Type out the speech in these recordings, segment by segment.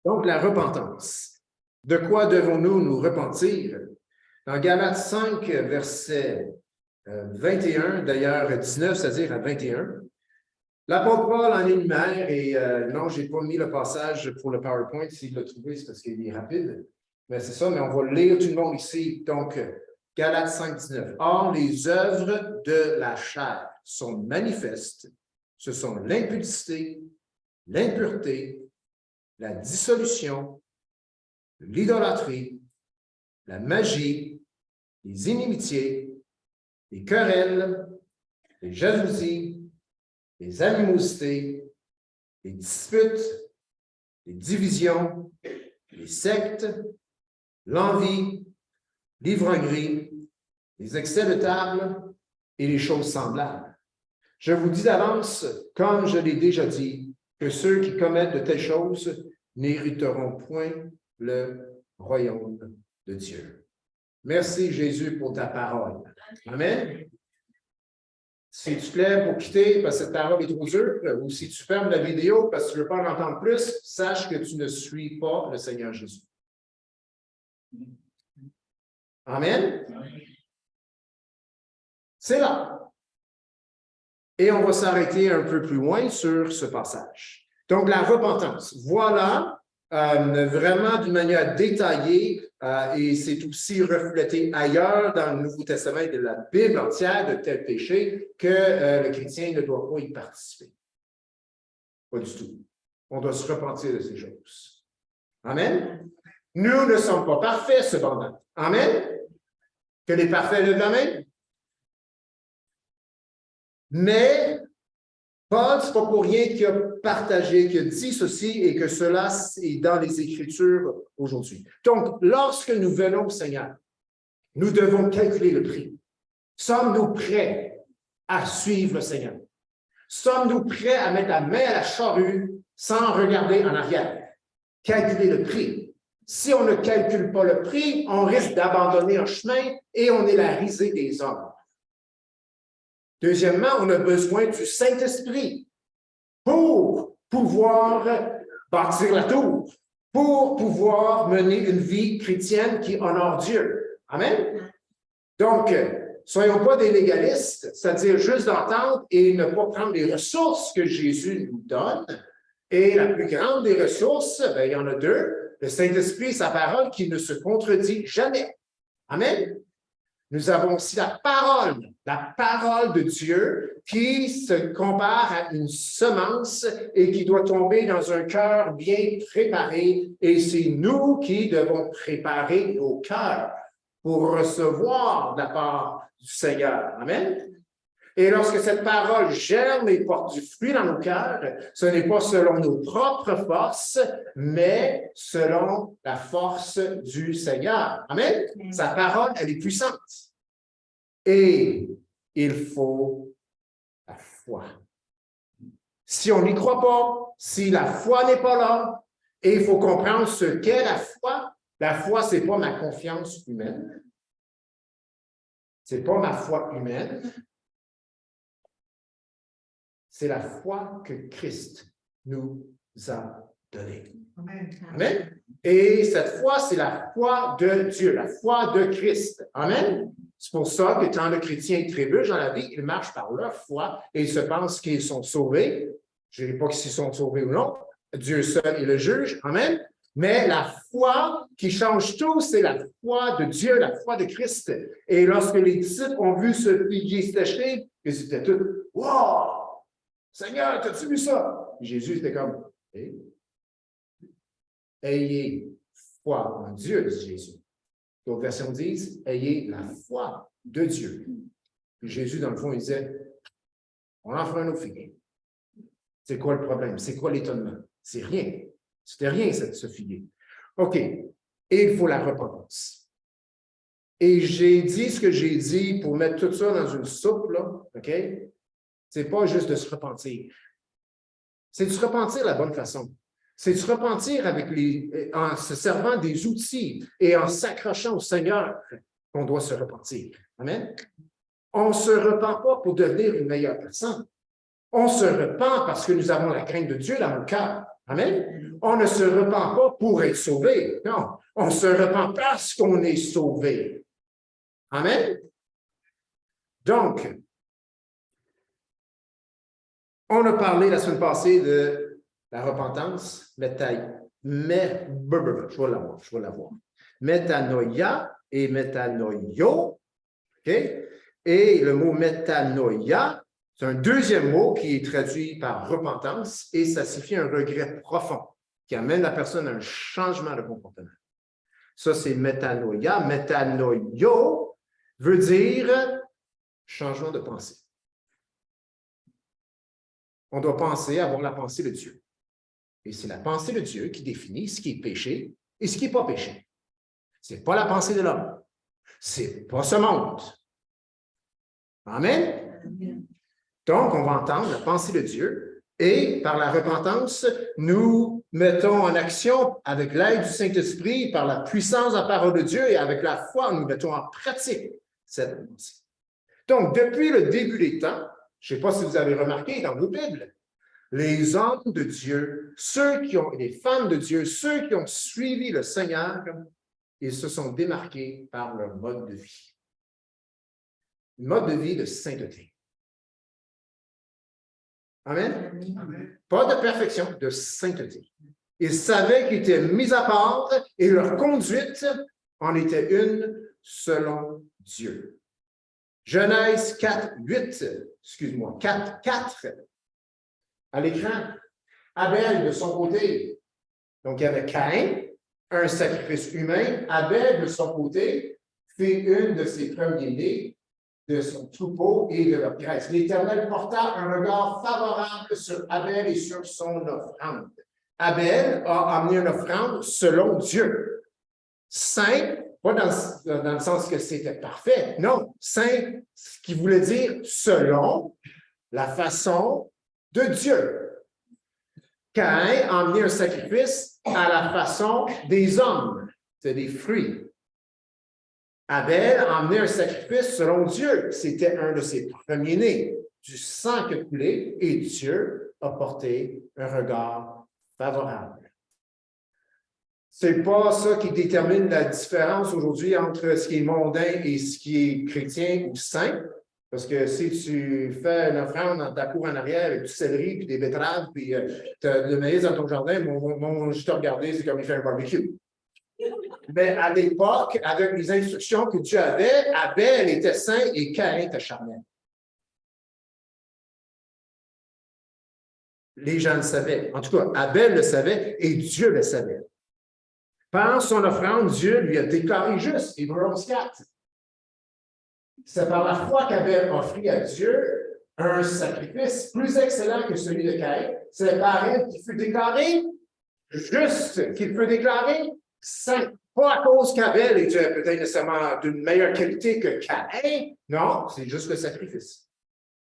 Donc, la repentance. De quoi devons-nous nous repentir? Dans Galates 5, verset 21, d'ailleurs 19, c'est-à-dire à 21, l'apôtre Paul en énumère, et non, je n'ai pas mis le passage pour le PowerPoint, s'il l'a trouvé, c'est parce qu'il est rapide, mais c'est ça, mais on va le lire tout le monde ici. Donc, Galates 5, 19. Or, les œuvres de la chair sont manifestes, ce sont l'impudicité, l'impureté, la dissolution, l'idolâtrie, la magie, les inimitiés, les querelles, les jalousies, les animosités, les disputes, les divisions, les sectes, l'envie, l'ivrognerie, les excès de table et les choses semblables. Je vous dis d'avance, comme je l'ai déjà dit, que ceux qui commettent de telles choses n'hériteront point le royaume de Dieu. Merci, Jésus, pour ta parole. Amen. Si tu te lèves pour quitter parce que cette parole est trop dure, ou si tu fermes la vidéo parce que tu ne veux pas en entendre plus, sache que tu ne suis pas le Seigneur Jésus. Amen. C'est là. Et on va s'arrêter un peu plus loin sur ce passage. Donc, la repentance. Voilà, vraiment d'une manière détaillée, et c'est aussi reflété ailleurs dans le Nouveau Testament et de la Bible entière de tel péché que le chrétien ne doit pas y participer. Pas du tout. On doit se repentir de ces choses. Amen. Nous ne sommes pas parfaits, cependant. Amen. Que les parfaits lèvent la main. Mais Paul, ce n'est pas pour rien qu'il a partagé, qu'il a dit ceci et que cela est dans les Écritures aujourd'hui. Donc, lorsque nous venons au Seigneur, nous devons calculer le prix. Sommes-nous prêts à suivre le Seigneur? Sommes-nous prêts à mettre la main à la charrue sans regarder en arrière? Calculer le prix. Si on ne calcule pas le prix, on risque d'abandonner un chemin et on est la risée des hommes. Deuxièmement, on a besoin du Saint-Esprit pour pouvoir bâtir la tour, pour pouvoir mener une vie chrétienne qui honore Dieu. Amen? Donc, soyons pas des légalistes, c'est-à-dire juste d'entendre et ne pas prendre les ressources que Jésus nous donne. Et la plus grande des ressources, bien, il y en a deux, le Saint-Esprit et sa parole qui ne se contredit jamais. Amen? Nous avons aussi la parole de Dieu qui se compare à une semence et qui doit tomber dans un cœur bien préparé. Et c'est nous qui devons préparer nos cœurs pour recevoir de la part du Seigneur. Amen. Et lorsque cette parole germe et porte du fruit dans nos cœurs, ce n'est pas selon nos propres forces, mais selon la force du Seigneur. Amen. Sa parole, elle est puissante. Et il faut la foi. Si on n'y croit pas, si la foi n'est pas là, et il faut comprendre ce qu'est la foi. La foi, ce n'est pas ma confiance humaine. Ce n'est pas ma foi humaine. C'est la foi que Christ nous a donnée. Amen. Amen. Et cette foi, c'est la foi de Dieu, la foi de Christ. Amen. C'est pour ça que quand le chrétien trébuche dans la vie, il marche par leur foi et ils se pensent qu'ils sont sauvés. Je ne dis pas qu'ils sont sauvés ou non. Dieu seul est le juge. Amen. Mais la foi qui change tout, c'est la foi de Dieu, la foi de Christ. Et lorsque les disciples ont vu ce figuier sécher, ils étaient tous « Wow! Seigneur, as-tu vu ça? » Jésus était comme hey. « Ayez foi en Dieu, dit Jésus. » D'autres versions disent « Ayez la foi de Dieu. » Puis Jésus, dans le fond, il disait « On en fera un autre figuier. » C'est quoi le problème? C'est quoi l'étonnement? C'est rien. C'était rien, ce figuier. OK. Et il faut la repentance. Et j'ai dit ce que j'ai dit pour mettre tout ça dans une soupe, là, OK? C'est pas juste de se repentir. C'est de se repentir de la bonne façon. C'est de se repentir en se servant des outils et en s'accrochant au Seigneur qu'on doit se repentir. Amen? On ne se repent pas pour devenir une meilleure personne. On se repent parce que nous avons la crainte de Dieu dans nos cœurs. Amen. On ne se repent pas pour être sauvé. Non, on se repent parce qu'on est sauvé. Amen. Donc, on a parlé la semaine passée de la repentance, je vais l'avoir. Métanoïa et métanoïo, OK? Et le mot métanoïa, c'est un deuxième mot qui est traduit par repentance et ça signifie un regret profond qui amène la personne à un changement de comportement. Ça, c'est métanoïa. Métanoïo veut dire changement de pensée. On doit penser, avoir la pensée de Dieu. Et c'est la pensée de Dieu qui définit ce qui est péché et ce qui n'est pas péché. Ce n'est pas la pensée de l'homme. Ce n'est pas ce monde. Amen? Donc, on va entendre la pensée de Dieu et par la repentance, nous mettons en action, avec l'aide du Saint-Esprit, par la puissance de la parole de Dieu et avec la foi, nous mettons en pratique cette pensée. Donc, depuis le début des temps, je ne sais pas si vous avez remarqué dans vos Bibles, les hommes de Dieu, les femmes de Dieu, ceux qui ont suivi le Seigneur, ils se sont démarqués par leur mode de vie. Un mode de vie de sainteté. Amen? Amen. Pas de perfection, de sainteté. Ils savaient qu'ils étaient mis à part et leur conduite en était une selon Dieu. Genèse 4, 4 à l'écran. Abel de son côté. Donc, il y avait Caïn, un sacrifice humain. Abel de son côté fait une de ses premiers-nés de son troupeau et de leur graisse. L'Éternel porta un regard favorable sur Abel et sur son offrande. Abel a amené une offrande selon Dieu. Saint, pas dans le sens que c'était parfait, non, saint, ce qui voulait dire selon la façon de Dieu. Caïn a amené un sacrifice à la façon des hommes, c'est des fruits. Abel a amené un sacrifice selon Dieu. C'était un de ses premiers-nés. Du sang qui a coulé et Dieu a porté un regard favorable. C'est pas ça qui détermine la différence aujourd'hui entre ce qui est mondain et ce qui est chrétien ou saint. Parce que si tu fais une offrande dans ta cour en arrière avec du céleri puis des betteraves puis tu as le maïs dans ton jardin, je te regardais, c'est comme il fait un barbecue. Mais à l'époque, avec les instructions que Dieu avait, Abel était saint et Caïn était charnel. Les gens le savaient. En tout cas, Abel le savait et Dieu le savait. Par son offrande, Dieu lui a déclaré juste. Hébreux 11:4. C'est par la foi qu'Abel offrit à Dieu un sacrifice plus excellent que celui de Caïn. C'est par elle qu'il fut déclaré juste, qu'il fut déclaré saint. Pas à cause qu'Abel était peut-être nécessairement d'une meilleure qualité que Caïn. Non, c'est juste le sacrifice.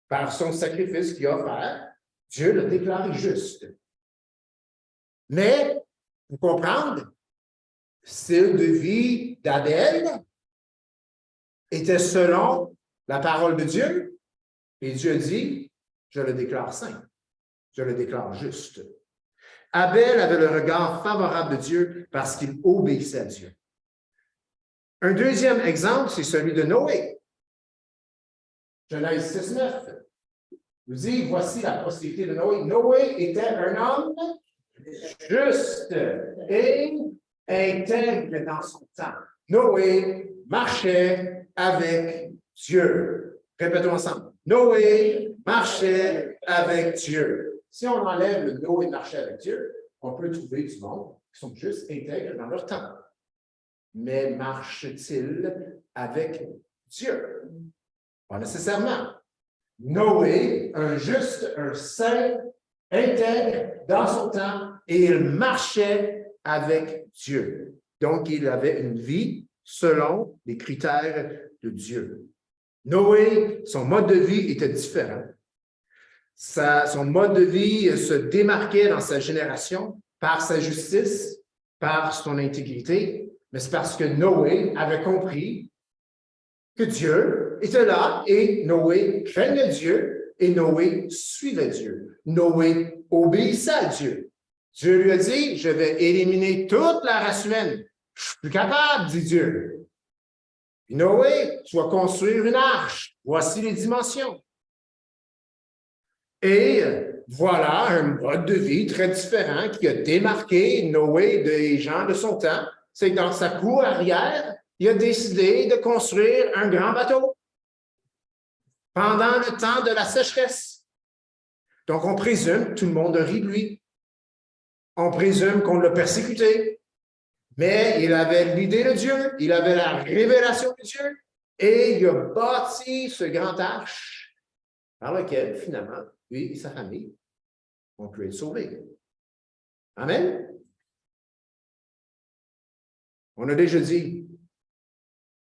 Par son sacrifice qu'il a offert, Dieu l'a déclaré juste. Mais, pour comprendre, le style de vie d'Abel était selon la parole de Dieu. Et Dieu dit, je le déclare saint. Je le déclare juste. Abel avait le regard favorable de Dieu parce qu'il obéissait à Dieu. Un deuxième exemple, c'est celui de Noé. Genèse 6:9 nous dit, voici la postérité de Noé. Noé était un homme juste et intègre dans son temps. Noé marchait avec Dieu. Répétons ensemble. Noé marchait avec Dieu. Si on enlève le Noé marchait avec Dieu, on peut trouver du monde qui sont juste intègres dans leur temps. Mais marche-t-il avec Dieu? Pas nécessairement. Noé, un juste, un saint, intègre dans son temps, et il marchait avec Dieu. Donc, il avait une vie selon les critères de Dieu. Noé, son mode de vie était différent. Son mode de vie se démarquait dans sa génération par sa justice, par son intégrité, mais c'est parce que Noé avait compris que Dieu était là et Noé craignait Dieu et Noé suivait Dieu. Noé obéissait à Dieu. Dieu lui a dit, je vais éliminer toute la race humaine. Je suis plus capable, dit Dieu. Noé, tu vas construire une arche. Voici les dimensions. Et voilà un mode de vie très différent qui a démarqué Noé des gens de son temps. C'est que dans sa cour arrière, il a décidé de construire un grand bateau pendant le temps de la sécheresse. Donc, on présume que tout le monde rit de lui. On présume qu'on l'a persécuté. Mais il avait l'idée de Dieu, il avait la révélation de Dieu, et il a bâti ce grand arche par lequel, finalement, lui et sa famille ont pu être sauvés. Amen? On a déjà dit,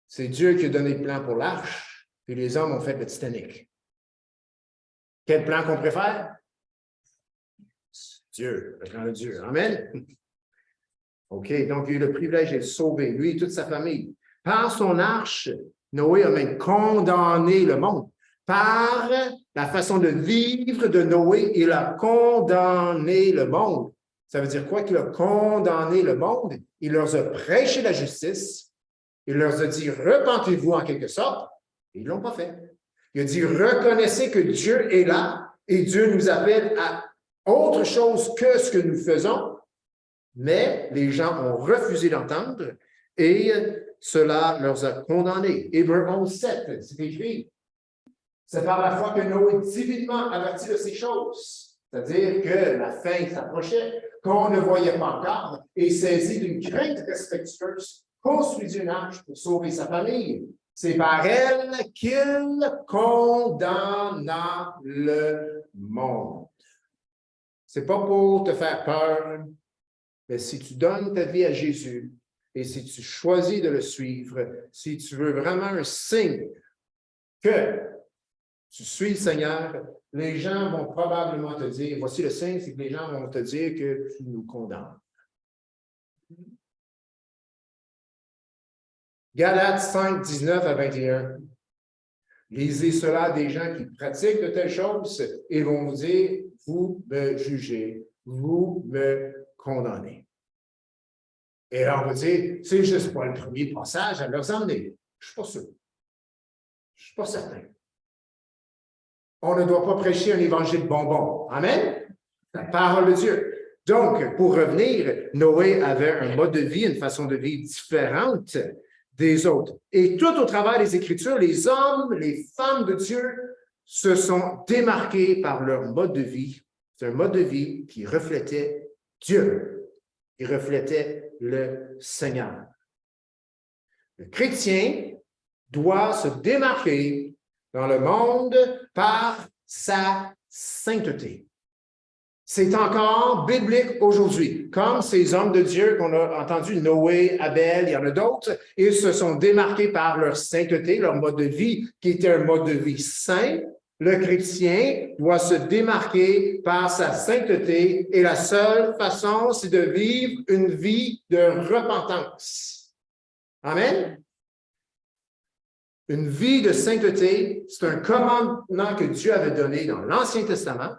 c'est Dieu qui a donné le plan pour l'arche, puis les hommes ont fait le Titanic. Quel plan qu'on préfère? Dieu, le plan de Dieu. Amen? OK, donc il a eu le privilège d'être sauvé, lui et toute sa famille. Par son arche, Noé a même condamné le monde. Par la façon de vivre de Noé, il a condamné le monde. Ça veut dire quoi qu'il a condamné le monde? Il leur a prêché la justice. Il leur a dit, repentez-vous en quelque sorte. Et ils ne l'ont pas fait. Il a dit, reconnaissez que Dieu est là et Dieu nous appelle à autre chose que ce que nous faisons. Mais les gens ont refusé d'entendre et cela leur a condamnés. Hébreux 11:7, c'est écrit. C'est par la foi que Noé divinement averti de ces choses, c'est-à-dire que la fin s'approchait, qu'on ne voyait pas encore, et saisi d'une crainte respectueuse, construisit une arche pour sauver sa famille. C'est par elle qu'il condamna le monde. C'est pas pour te faire peur, mais si tu donnes ta vie à Jésus et si tu choisis de le suivre, si tu veux vraiment un signe que tu suis le Seigneur, les gens vont probablement te dire, voici le signe, c'est que les gens vont te dire que tu nous condamnes. Galates 5, 19 à 21. Lisez cela à des gens qui pratiquent de telles choses et vont vous dire, vous me jugez, vous me condamnez. Et là, on va dire, c'est juste pas le premier passage à leur emmener. Je ne suis pas sûr. Je ne suis pas certain. On ne doit pas prêcher un évangile bonbon. Amen? La parole de Dieu. Donc, pour revenir, Noé avait un mode de vie, une façon de vie différente des autres. Et tout au travers des Écritures, les hommes, les femmes de Dieu se sont démarqués par leur mode de vie. C'est un mode de vie qui reflétait Dieu, qui reflétait le Seigneur. Le chrétien doit se démarquer dans le monde par sa sainteté. C'est encore biblique aujourd'hui. Comme ces hommes de Dieu qu'on a entendus, Noé, Abel, il y en a d'autres, ils se sont démarqués par leur sainteté, leur mode de vie, qui était un mode de vie saint. Le chrétien doit se démarquer par sa sainteté et la seule façon, c'est de vivre une vie de repentance. Amen? Une vie de sainteté, c'est un commandement que Dieu avait donné dans l'Ancien Testament.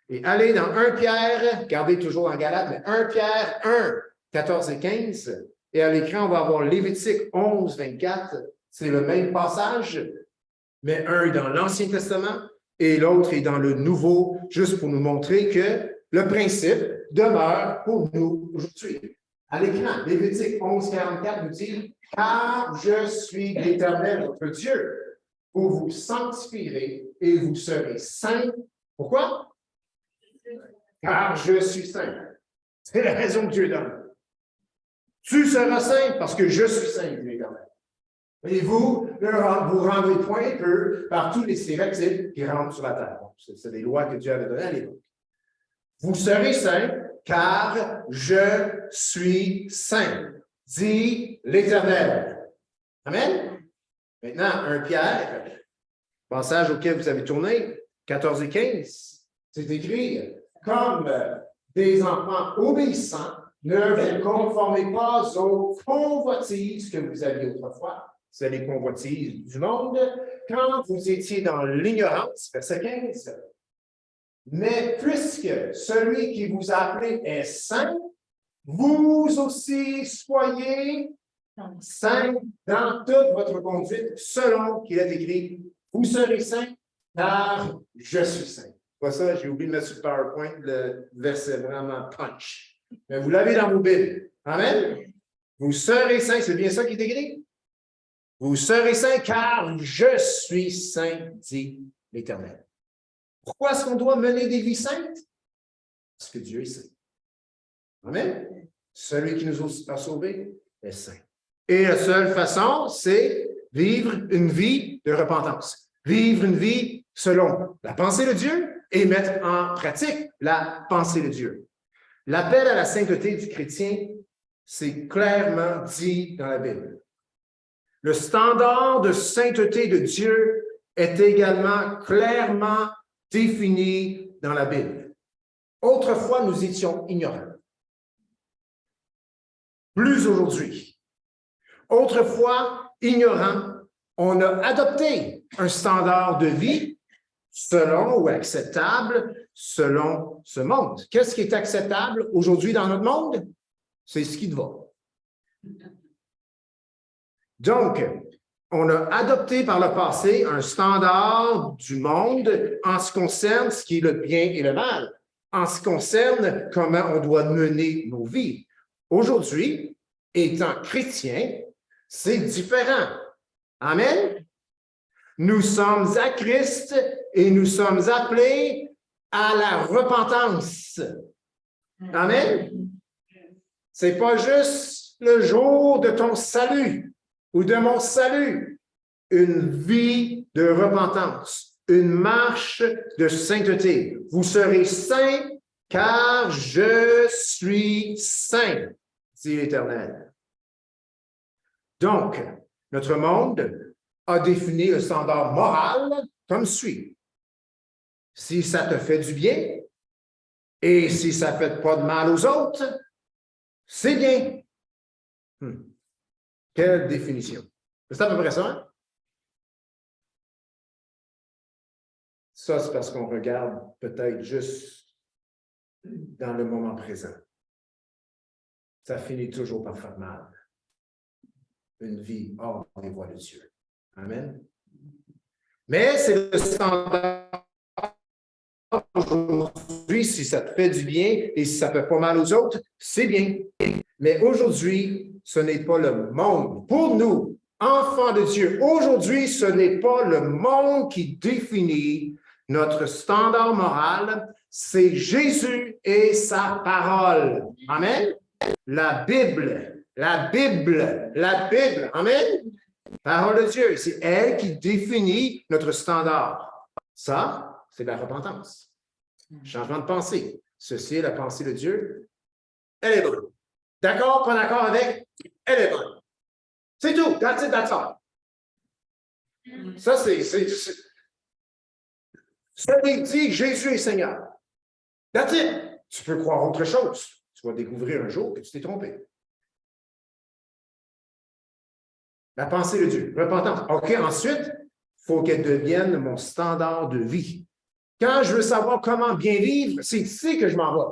Et allez dans 1 Pierre, gardez toujours en Galates, mais 1 Pierre 1, 14 et 15. Et à l'écran, on va avoir Lévitique 11, 24. C'est le même passage, mais un est dans l'Ancien Testament et l'autre est dans le Nouveau, juste pour nous montrer que le principe demeure pour nous aujourd'hui. À l'écran, Lévitique 11, 44 nous dit « Car je suis l'Éternel, votre Dieu, vous vous sanctifierez et vous serez saints. » Pourquoi? Car je suis saint. C'est la raison que Dieu donne. Tu seras saint parce que je suis saint, dit l'Éternel. Et vous rendrez point peu par tous les stéréotypes qui rentrent sur la terre. C'est des lois que Dieu avait données à l'époque. Vous serez saints car je suis saint, dit l'Éternel. Amen? Maintenant, 1 Pierre, passage auquel vous avez tourné, 14 et 15, c'est écrit, comme des enfants obéissants, ne vous conformez pas aux convoitises que vous aviez autrefois. C'est les convoitises du monde. Quand vous étiez dans l'ignorance, verset 15, Mais puisque celui qui vous a appelé est saint, vous aussi soyez saints dans toute votre conduite, selon qu'il est écrit, vous serez saints, car je suis saint. Pas ça, j'ai oublié de mettre sur le PowerPoint le verset vraiment punch. Mais vous l'avez dans vos Bibles. Amen. Vous serez saints, c'est bien ça qui est écrit? Vous serez saints, car je suis saint, dit l'Éternel. Pourquoi est-ce qu'on doit mener des vies saintes? Parce que Dieu est saint. Amen. Celui qui nous a sauvés est saint. Et la seule façon, c'est vivre une vie de repentance. Vivre une vie selon la pensée de Dieu et mettre en pratique la pensée de Dieu. L'appel à la sainteté du chrétien, c'est clairement dit dans la Bible. Le standard de sainteté de Dieu est également clairement défini dans la Bible. Autrefois, nous étions ignorants. Plus aujourd'hui. Autrefois, ignorants, on a adopté un standard de vie selon ou acceptable selon ce monde. Qu'est-ce qui est acceptable aujourd'hui dans notre monde? C'est ce qui te va. Donc, on a adopté par le passé un standard du monde en ce qui concerne ce qui est le bien et le mal, en ce qui concerne comment on doit mener nos vies. Aujourd'hui, étant chrétien, c'est différent. Amen? Nous sommes à Christ et nous sommes appelés à la repentance. Amen? C'est pas juste le jour de ton salut ou de mon salut. Une vie de repentance, une marche de sainteté. Vous serez saints car je suis saint, dit l'Éternel. Donc, notre monde a défini le standard moral comme suit. Si ça te fait du bien et si ça ne fait pas de mal aux autres, c'est bien. Quelle définition? C'est à peu près ça, hein? Ça, c'est parce qu'on regarde peut-être juste dans le moment présent. Ça finit toujours par faire mal. Une vie hors des voies de Dieu. Amen. Mais c'est le standard aujourd'hui, si ça te fait du bien et si ça fait pas mal aux autres, c'est bien. Mais aujourd'hui, ce n'est pas le monde. Pour nous, enfants de Dieu, aujourd'hui, ce n'est pas le monde qui définit notre standard moral, c'est Jésus et sa parole. Amen. La Bible. Amen. Parole de Dieu, c'est elle qui définit notre standard. Ça, c'est la repentance. Changement de pensée. Ceci est la pensée de Dieu. Elle est bonne. D'accord? Pas d'accord avec? Elle est bonne. C'est tout. That's it, that's all. Ça, c'est dit que Jésus est Seigneur. That's it. Tu peux croire autre chose. Tu vas découvrir un jour que tu t'es trompé. La pensée de Dieu. Repentance. OK, ensuite, il faut qu'elle devienne mon standard de vie. Quand je veux savoir comment bien vivre, c'est ici que je m'en vais.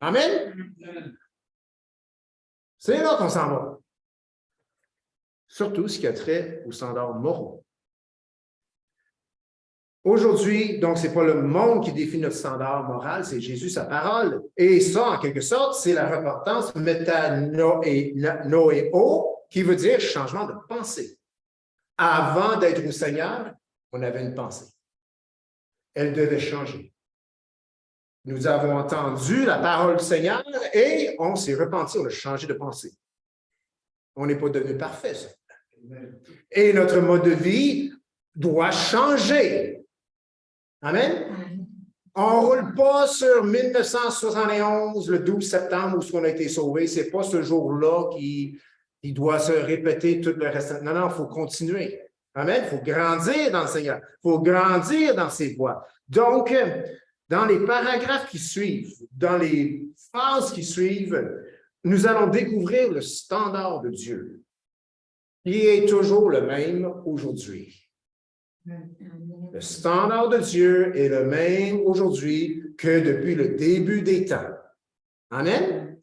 Amen? C'est là qu'on s'en va. Surtout ce qui a trait aux standards moraux. Aujourd'hui, donc, ce n'est pas le monde qui définit notre standard moral, c'est Jésus, sa parole. Et ça, en quelque sorte, c'est la repentance métanoéo, qui veut dire changement de pensée. Avant d'être au Seigneur, on avait une pensée. Elle devait changer. Nous avons entendu la parole du Seigneur et on s'est repenti, on a changé de pensée. On n'est pas devenu parfait, ça. Et notre mode de vie doit changer. Amen? On ne roule pas sur 1971, le 12 septembre, où on a été sauvé. Ce n'est pas ce jour-là qui doit se répéter tout le reste. Non, il faut continuer. Amen? Il faut grandir dans le Seigneur. Il faut grandir dans ses voies. Donc, dans les paragraphes qui suivent, dans les phases qui suivent, nous allons découvrir le standard de Dieu, qui est toujours le même aujourd'hui. le standard de Dieu est le même aujourd'hui que depuis le début des temps. Amen?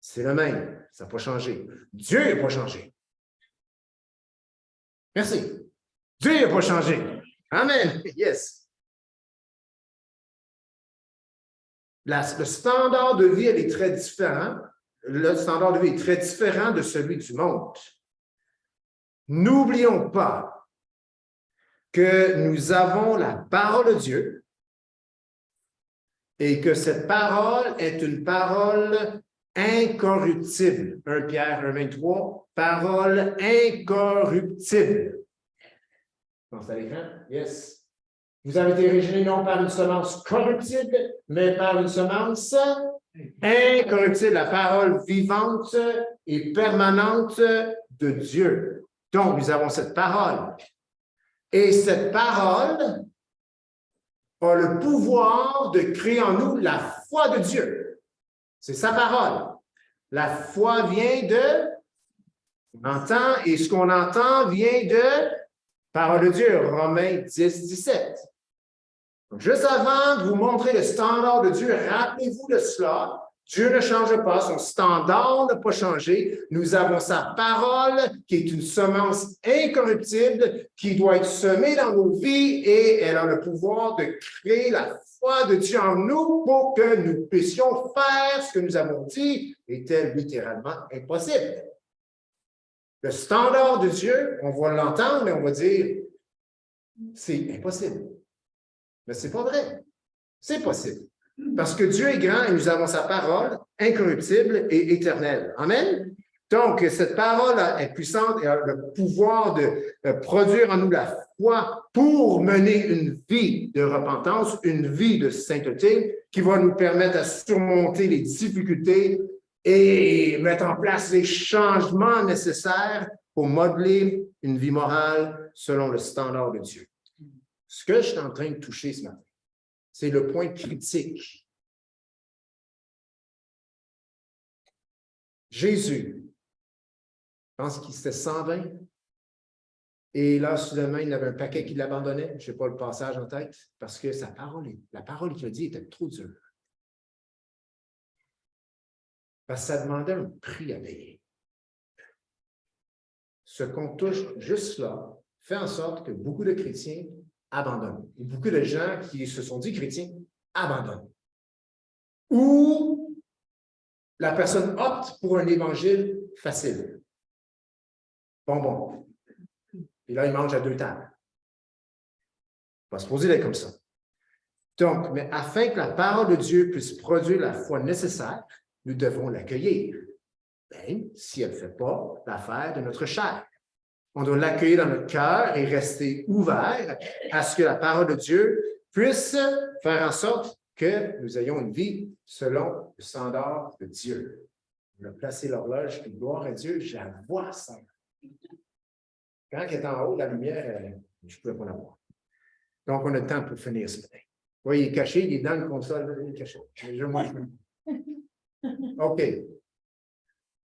C'est le même. Ça n'a pas changé. Dieu n'a pas changé. Merci. Dieu n'a pas changé. Amen. Yes. Le standard de vie, elle est très différent. Le standard de vie est très différent de celui du monde. N'oublions pas que nous avons la parole de Dieu et que cette parole est une parole incorruptible. 1 Pierre 1,23, parole incorruptible. Pense à l'écran? Yes. Vous avez été originé non par une semence corruptible, mais par une semence incorruptible, la parole vivante et permanente de Dieu. Donc, nous avons cette parole. Et cette parole a le pouvoir de créer en nous la foi de Dieu. C'est sa parole. La foi vient de... On entend, et ce qu'on entend vient de parole de Dieu, Romains 10, 17. Donc, juste avant de vous montrer le standard de Dieu, rappelez-vous de cela. Dieu ne change pas, son standard n'a pas changé. Nous avons sa parole qui est une semence incorruptible qui doit être semée dans nos vies et elle a le pouvoir de créer la foi de Dieu en nous pour que nous puissions faire ce que nous avons dit était littéralement impossible. Le standard de Dieu, on va l'entendre, mais on va dire c'est impossible. Mais ce n'est pas vrai. C'est possible. Parce que Dieu est grand et nous avons sa parole incorruptible et éternelle. Amen? Donc, cette parole est puissante et a le pouvoir de produire en nous la foi pour mener une vie de repentance, une vie de sainteté qui va nous permettre de surmonter les difficultés et mettre en place les changements nécessaires pour modeler une vie morale selon le standard de Dieu. Ce que je suis en train de toucher ce matin, c'est le point critique. Jésus, je pense qu'il était 120, et là, soudainement, il y avait un paquet qui l'abandonnait. Je n'ai pas le passage en tête, parce que la parole qu'il a dit était trop dure. Parce que ça demandait un prix à payer. Ce qu'on touche juste là fait en sorte que beaucoup de chrétiens abandonnent. Et beaucoup de gens qui se sont dit chrétiens abandonnent. Ou la personne opte pour un évangile facile. Bonbon. Et là, il mange à 2 tables. On va se poser d'être comme ça. Donc, mais afin que la parole de Dieu puisse produire la foi nécessaire, nous devons l'accueillir, même si elle ne fait pas l'affaire de notre chair. On doit l'accueillir dans notre cœur et rester ouvert à ce que la parole de Dieu puisse faire en sorte que nous ayons une vie selon le standard de Dieu. On a placé l'horloge, puis gloire à Dieu, je la vois ça. Quand elle est en haut, la lumière, je ne pouvais pas la voir. Donc, on a le temps pour finir ce matin. Oui, il est caché, il est dans le console, il est caché. OK.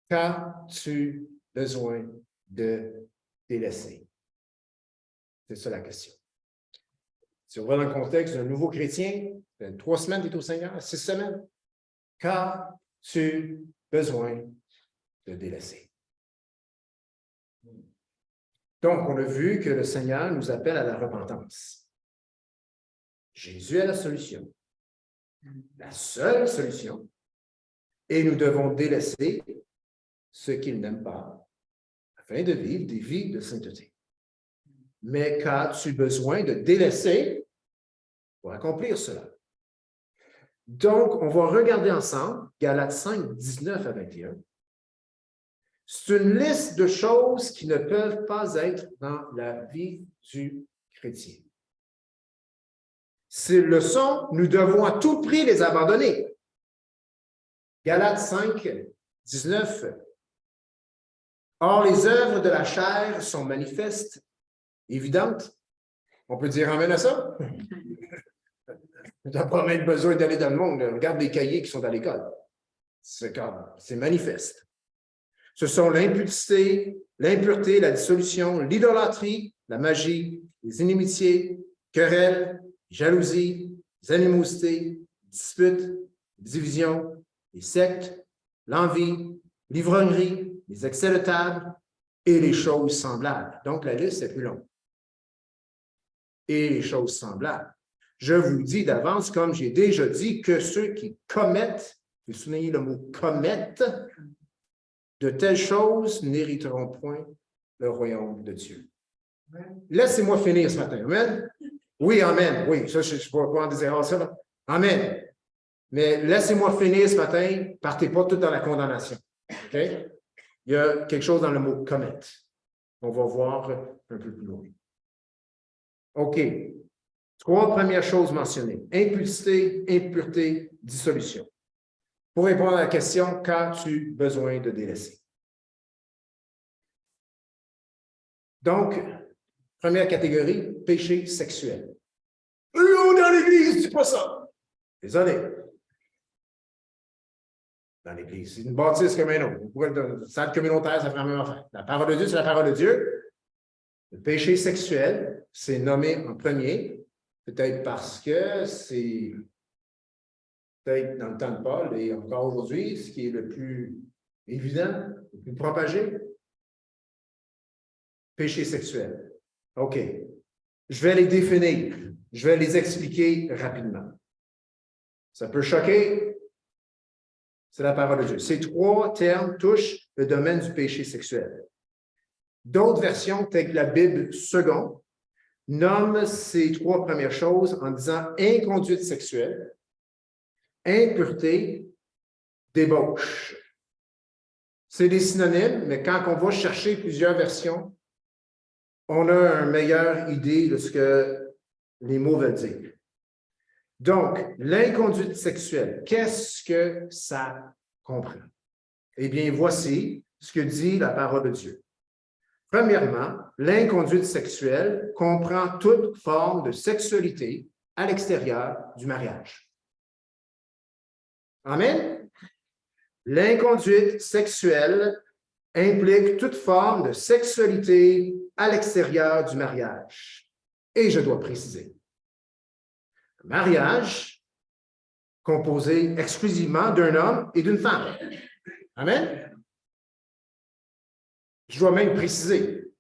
Qu'as-tu besoin de délaisser? C'est ça la question. Si on va dans le contexte d'un nouveau chrétien, 3 semaines, tu es au Seigneur, 6 semaines, qu'as-tu besoin de délaisser? Donc, on a vu que le Seigneur nous appelle à la repentance. Jésus est la solution, la seule solution, et nous devons délaisser ce qu'il n'aime pas afin de vivre des vies de sainteté. Mais qu'as-tu besoin de délaisser pour accomplir cela? Donc, on va regarder ensemble Galates 5, 19 à 21. C'est une liste de choses qui ne peuvent pas être dans la vie du chrétien. Ces leçons, nous devons à tout prix les abandonner. Galates 5, 19. Or, les œuvres de la chair sont manifestes, évidentes. On peut dire amen à ça? Tu n'as pas même besoin d'aller dans le monde. Regarde les cahiers qui sont à l'école. C'est manifeste. Ce sont l'impudicité, l'impureté, la dissolution, l'idolâtrie, la magie, les inimitiés, querelles, jalousies, les animosités, disputes, divisions, les sectes, l'envie, l'ivrognerie, les excès de table et les choses semblables. Donc, la liste est plus longue. Et les choses semblables. Je vous dis d'avance, comme j'ai déjà dit, que ceux qui commettent, vous soulignez le mot commettent, de telles choses n'hériteront point le royaume de Dieu. Laissez-moi finir ce matin. Amen? Oui, amen. Oui, ça, je ne vais pas en désirer ça. Là. Amen. Mais laissez-moi finir ce matin. Partez pas tout dans la condamnation. OK? Il y a quelque chose dans le mot commettre. On va voir un peu plus loin. OK. 3 premières choses mentionnées. Impulsité, impureté, dissolution. Pour répondre à la question, qu'as-tu besoin de délaisser? Donc, première catégorie, péché sexuel. Dans l'Église, dis pas ça. Désolé. Dans l'Église, c'est une bâtisse comme un autre. Salle communautaire, ça fait la même affaire. La parole de Dieu, c'est la parole de Dieu. Le péché sexuel, c'est nommé en premier, peut-être parce que c'est peut-être dans le temps de Paul et encore aujourd'hui, ce qui est le plus évident, le plus propagé. Péché sexuel. OK. Je vais les définir. Je vais les expliquer rapidement. Ça peut choquer. C'est la parole de Dieu. Ces 3 termes touchent le domaine du péché sexuel. D'autres versions, telles que la Bible seconde, nomment ces 3 premières choses en disant inconduite sexuelle, impureté, débauche. C'est des synonymes, mais quand on va chercher plusieurs versions, on a une meilleure idée de ce que les mots veulent dire. Donc, l'inconduite sexuelle, qu'est-ce que ça comprend? Eh bien, voici ce que dit la parole de Dieu. Premièrement, l'inconduite sexuelle comprend toute forme de sexualité à l'extérieur du mariage. Amen? L'inconduite sexuelle implique toute forme de sexualité à l'extérieur du mariage. Et je dois préciser, le mariage composé exclusivement d'un homme et d'une femme. Amen? Je dois même préciser,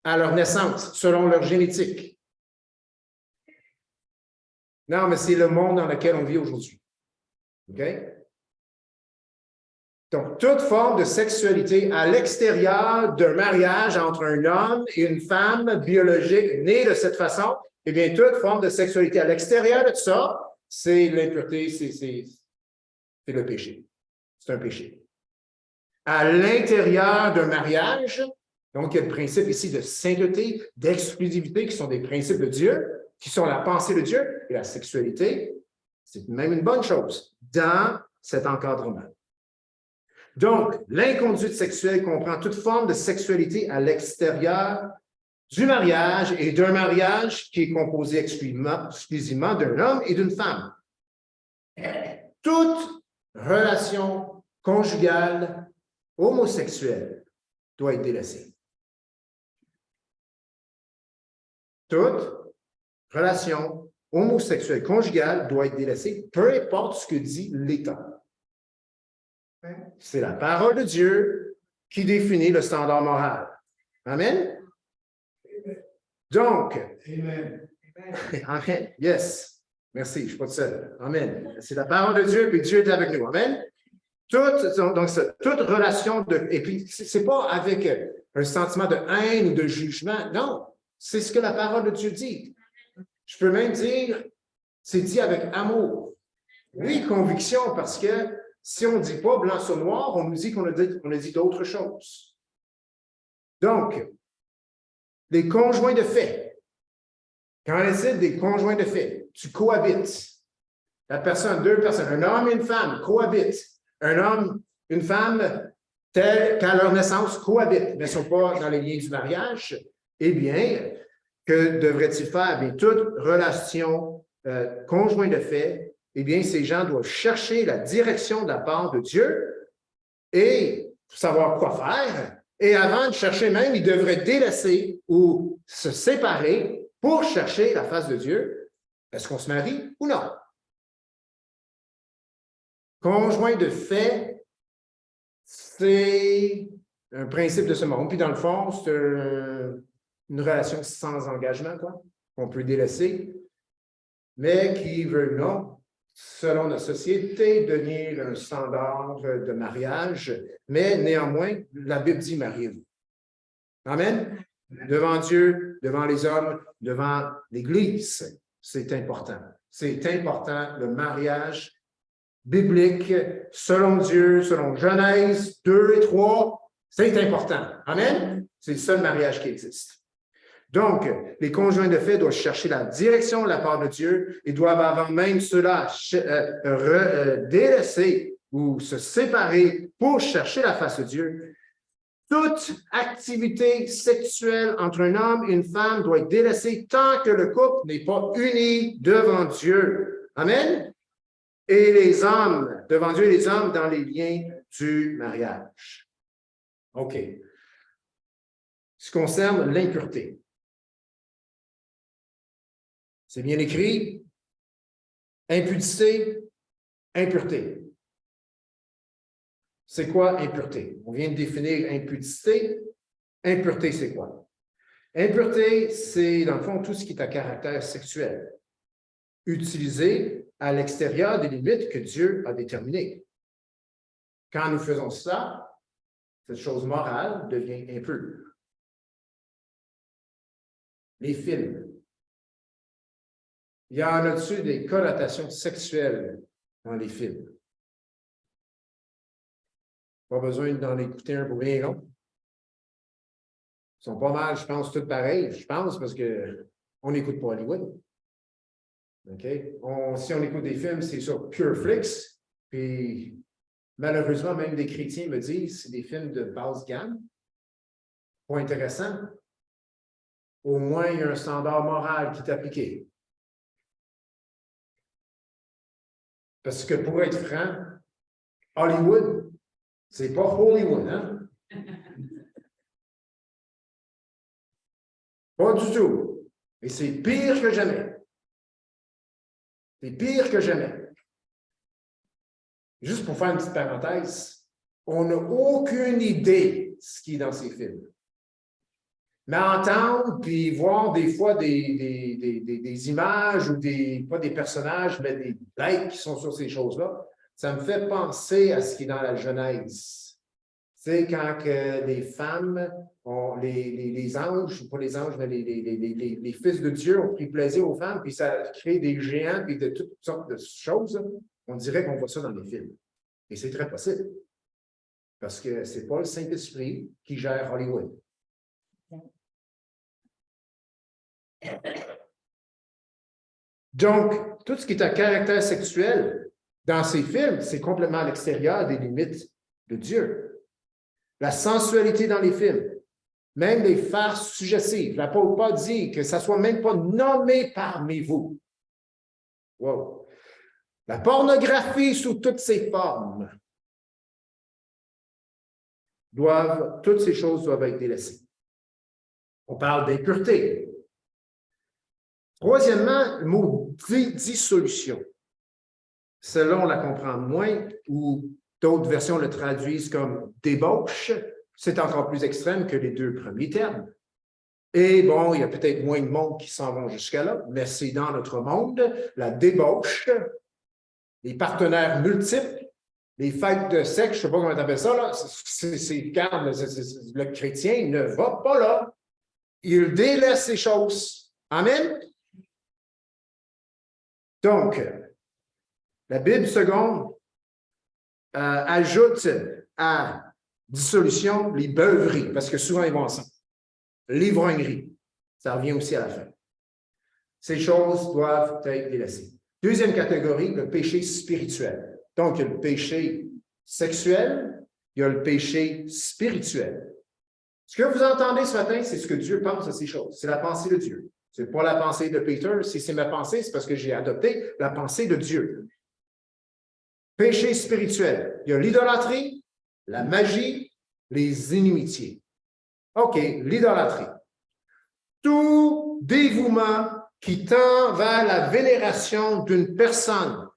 à leur naissance, selon leur génétique. Non, mais c'est le monde dans lequel on vit aujourd'hui. OK? Donc, toute forme de sexualité à l'extérieur d'un mariage entre un homme et une femme biologique née de cette façon, eh bien, toute forme de sexualité à l'extérieur de ça, c'est l'impureté, c'est le péché. C'est un péché. À l'intérieur d'un mariage, donc il y a le principe ici de sainteté, d'exclusivité, qui sont des principes de Dieu, qui sont la pensée de Dieu, et la sexualité, c'est même une bonne chose dans cet encadrement. Donc, l'inconduite sexuelle comprend toute forme de sexualité à l'extérieur du mariage et d'un mariage qui est composé exclusivement d'un homme et d'une femme. Toute relation conjugale homosexuelle doit être délaissée. Toute relation homosexuelle conjugale doit être délaissée, peu importe ce que dit l'État. C'est la parole de Dieu qui définit le standard moral. Amen? Donc, Amen. Amen. Yes. Merci, je ne suis pas tout seul. Amen. C'est la parole de Dieu, puis Dieu est avec nous. Amen? Toute relation et puis, ce n'est pas avec un sentiment de haine ou de jugement. Non, c'est ce que la parole de Dieu dit. Je peux même dire, c'est dit avec amour. Oui, conviction, parce que si on ne dit pas blanc sur noir, on nous dit qu'on a dit d'autres choses. Donc, les conjoints de fait. Quand on décide des conjoints de fait, tu cohabites. La personne, 2 personnes, un homme et une femme cohabitent. Un homme, une femme, tels qu'à leur naissance, cohabitent, mais ne sont pas dans les liens du mariage. Eh bien, que devrait-il faire? Bien, toute relation conjointe de fait, eh bien, ces gens doivent chercher la direction de la part de Dieu et pour savoir quoi faire, Et avant de chercher même, il devrait délaisser ou se séparer pour chercher la face de Dieu. Est-ce qu'on se marie ou non? Conjoint de fait, c'est un principe de ce monde. Puis dans le fond, c'est une relation sans engagement, quoi, qu'on peut délaisser, mais qui veut non, selon notre société, devenir un standard de mariage. Mais néanmoins, la Bible dit mariez-vous. Amen? Devant Dieu, devant les hommes, devant l'Église, c'est important. C'est important, le mariage biblique, selon Dieu, selon Genèse 2 et 3, c'est important. Amen? C'est le seul mariage qui existe. Donc, les conjoints de fait doivent chercher la direction de la part de Dieu et doivent avant même cela délaisser ou se séparer pour chercher la face de Dieu. Toute activité sexuelle entre un homme et une femme doit être délaissée tant que le couple n'est pas uni devant Dieu. Amen? Et les hommes, devant Dieu et les hommes dans les liens du mariage. OK. Ce qui concerne l'impureté. C'est bien écrit. Impudicité, impureté. C'est quoi impureté? On vient de définir impudicité. Impureté, c'est quoi? Impureté, c'est dans le fond tout ce qui est à caractère sexuel, utilisé à l'extérieur des limites que Dieu a déterminées. Quand nous faisons ça, cette chose morale devient impure. Les films. Il y en a-tu des connotations sexuelles dans les films? Pas besoin d'en écouter un pour bien long. Ils sont pas mal, je pense, tous pareils. Je pense parce qu'on n'écoute pas Hollywood. OK? Si on écoute des films, c'est sur Pureflix. Puis, malheureusement, même des chrétiens me disent que c'est des films de basse gamme. Pas intéressant. Au moins, il y a un standard moral qui est appliqué. Parce que pour être franc, Hollywood, c'est pas Hollywood, hein? Pas du tout. Et c'est pire que jamais. C'est pire que jamais. Juste pour faire une petite parenthèse, on n'a aucune idée de ce qui est dans ces films. Mais entendre puis voir des fois des images ou pas des personnages, mais des bêtes qui sont sur ces choses-là, ça me fait penser à ce qui est dans la Genèse. Tu sais, quand les femmes, les anges, pas les anges, mais les fils de Dieu ont pris plaisir aux femmes, puis ça crée des géants, puis de toutes sortes de choses, on dirait qu'on voit ça dans les films. Et c'est très possible. Parce que ce n'est pas le Saint-Esprit qui gère Hollywood. Donc, tout ce qui est à caractère sexuel dans ces films, c'est complètement à l'extérieur des limites de Dieu. La sensualité dans les films, même les farces suggestives. L'apôtre Paul dit que ça ne soit même pas nommé parmi vous. Wow. La pornographie sous toutes ses formes. Toutes ces choses doivent être délaissées. On parle d'impureté. Troisièmement, le mot dissolution. Celle-là, on la comprend moins, ou d'autres versions le traduisent comme débauche. C'est encore plus extrême que les deux premiers termes. Et bon, il y a peut-être moins de monde qui s'en vont jusqu'à là, mais c'est dans notre monde, la débauche, les partenaires multiples, les fêtes de sexe, je ne sais pas comment tu appelles ça, là, le chrétien ne va pas là. Il délaisse ces choses. Amen? Donc, la Bible seconde ajoute à dissolution les beuveries, parce que souvent ils vont ensemble. L'ivrognerie, ça revient aussi à la fin. Ces choses doivent être délaissées. Deuxième catégorie, le péché spirituel. Donc, il y a le péché sexuel, il y a le péché spirituel. Ce que vous entendez ce matin, c'est ce que Dieu pense de ces choses. C'est la pensée de Dieu. Ce n'est pas la pensée de Peter. Si c'est ma pensée, c'est parce que j'ai adopté la pensée de Dieu. Péché spirituel. Il y a l'idolâtrie, la magie, les inimitiés. OK, l'idolâtrie. Tout dévouement qui tend vers la vénération d'une personne,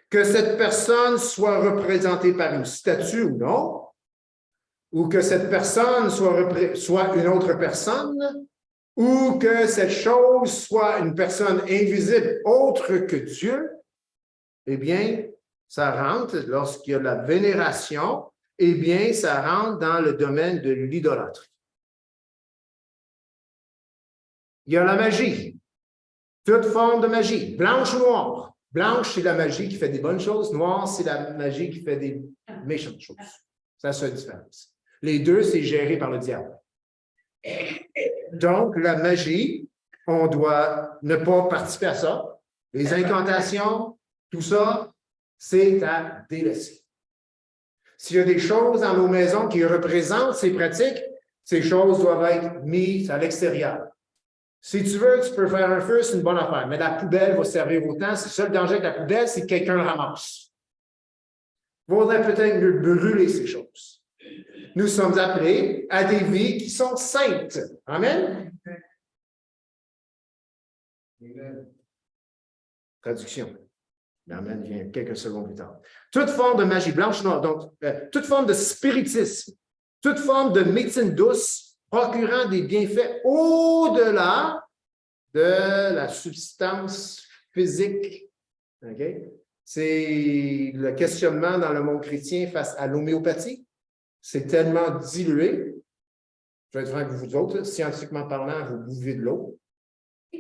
que cette personne soit représentée par une statue ou non, ou que cette personne soit une autre personne, ou que cette chose soit une personne invisible autre que Dieu, eh bien, ça rentre, lorsqu'il y a la vénération, eh bien, ça rentre dans le domaine de l'idolâtrie. Il y a la magie, toute forme de magie, blanche ou noire. Blanche, c'est la magie qui fait des bonnes choses. Noire, c'est la magie qui fait des méchantes choses. C'est la seule différence. Les deux, c'est géré par le diable. Donc, la magie, on doit ne pas participer à ça. Les incantations, tout ça, c'est à délaisser. S'il y a des choses dans nos maisons qui représentent ces pratiques, ces choses doivent être mises à l'extérieur. Si tu veux, tu peux faire un feu, c'est une bonne affaire, mais la poubelle va servir autant. Le seul danger avec la poubelle, c'est que quelqu'un le ramasse. Il faudrait peut-être brûler ces choses. Nous sommes appelés à des vies qui sont saintes. Amen? Traduction. Amen vient quelques secondes plus tard. Toute forme de magie blanche, noire, donc toute forme de spiritisme, toute forme de médecine douce procurant des bienfaits au-delà de la substance physique. Okay? C'est le questionnement dans le monde chrétien face à l'homéopathie. C'est tellement dilué. Je vais être franc avec vous autres, scientifiquement parlant, vous buvez de l'eau,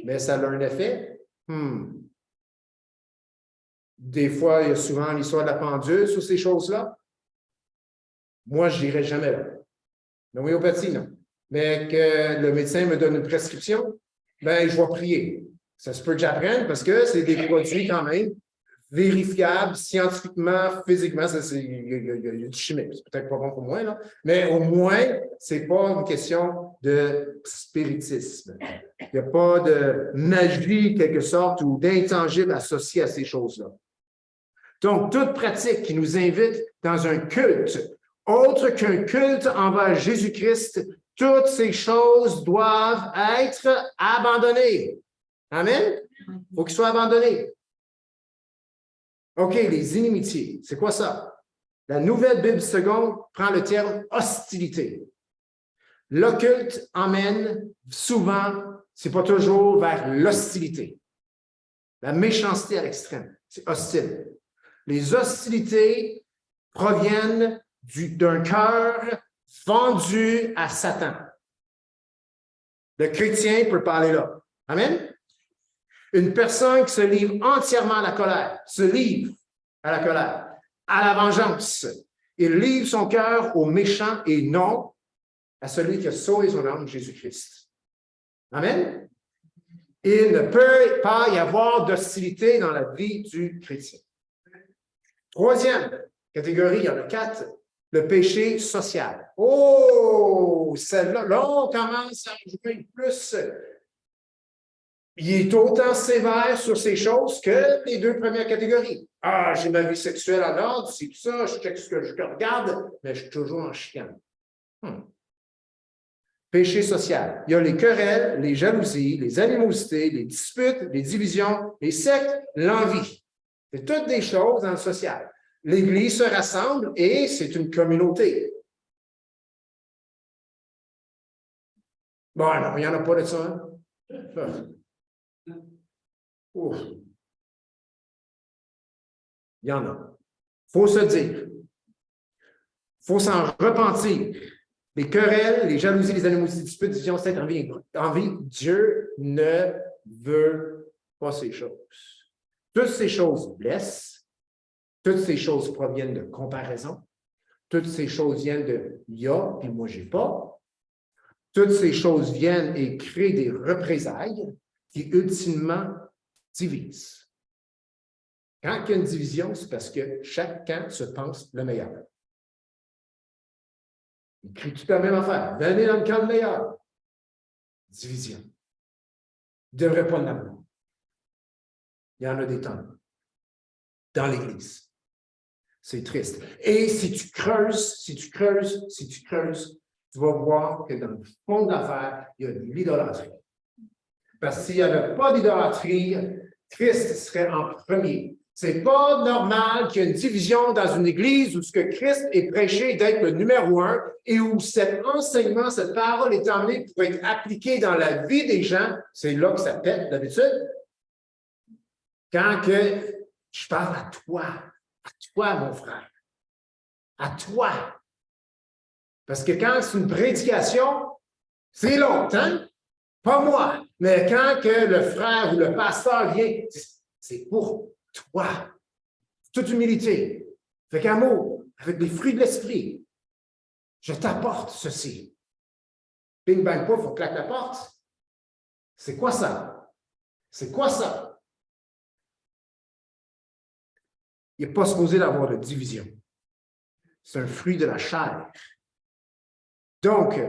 mais ça a un effet. Des fois, il y a souvent l'histoire de la pendule sur ces choses-là. Moi, je n'irai jamais là. L'homéopathie, non. Mais que le médecin me donne une prescription, ben, je vais prier. Ça se peut que j'apprenne parce que c'est des produits quand même vérifiables scientifiquement, physiquement. Il y a du chimique. C'est peut-être pas bon pour moi, là. Mais au moins, c'est pas une question de spiritisme. Il n'y a pas de magie, quelque sorte, ou d'intangible associé à ces choses-là. Donc, toute pratique qui nous invite dans un culte, autre qu'un culte envers Jésus-Christ, toutes ces choses doivent être abandonnées. Amen? Il faut qu'ils soient abandonnés. OK, les inimitiés, c'est quoi ça? La Nouvelle Bible seconde prend le terme hostilité. L'occulte emmène souvent, c'est pas toujours vers l'hostilité. La méchanceté à l'extrême, c'est hostile. Les hostilités proviennent d'un cœur vendu à Satan. Le chrétien peut parler là. Amen? Une personne qui se livre entièrement à la colère, se livre à la colère, à la vengeance. Il livre son cœur au méchant et non à celui qui a sauvé son âme, Jésus-Christ. Amen? Il ne peut pas y avoir d'hostilité dans la vie du chrétien. Troisième catégorie, il y en a 4, le péché social. Oh, celle-là, là, on commence à jouer plus. Il est autant sévère sur ces choses que les 2 premières catégories. Ah, j'ai ma vie sexuelle en ordre, c'est tout ça, je check ce que je regarde, mais je suis toujours en chicane. Péché social. Il y a les querelles, les jalousies, les animosités, les disputes, les divisions, les sectes, l'envie. C'est toutes des choses dans le social. L'Église se rassemble et c'est une communauté. Bon, non, il n'y en a pas de ça. Ouf. Il y en a. Il faut se dire. Il faut s'en repentir. Les querelles, les jalousies, les animosités, les disputes, divisions, cette envie, Dieu ne veut pas ces choses. Toutes ces choses blessent. Toutes ces choses proviennent de comparaison. Toutes ces choses viennent de « il y a, puis moi, je n'ai pas ». Toutes ces choses viennent et créent des représailles qui, ultimement, divisent. Quand il y a une division, c'est parce que chacun se pense le meilleur. Il crie tout la même affaire. Venez dans le camp le meilleur. Division. Il ne devrait pas l'avoir. Il y en a des tonnes dans l'Église. C'est triste. Et si tu creuses, tu vas voir que dans le fond de l'affaire, il y a de l'idolâtrie. Parce que s'il n'y avait pas d'idolâtrie, Christ serait en premier. C'est pas normal qu'il y ait une division dans une église où ce que Christ est prêché d'être le numéro 1 et où cet enseignement, cette parole est emmenée pour être appliquée dans la vie des gens. C'est là que ça pète d'habitude. Quand que je parle à toi, mon frère, à toi. Parce que quand c'est une prédication, c'est l'autre, hein? Pas moi. Mais quand que le frère ou le pasteur vient, c'est pour toi. Toute humilité, avec amour, avec les fruits de l'esprit. Je t'apporte ceci. Bing, bang, pouf, on claque la porte. C'est quoi ça? C'est quoi ça? Il n'est pas supposé d'avoir de division. C'est un fruit de la chair. Donc,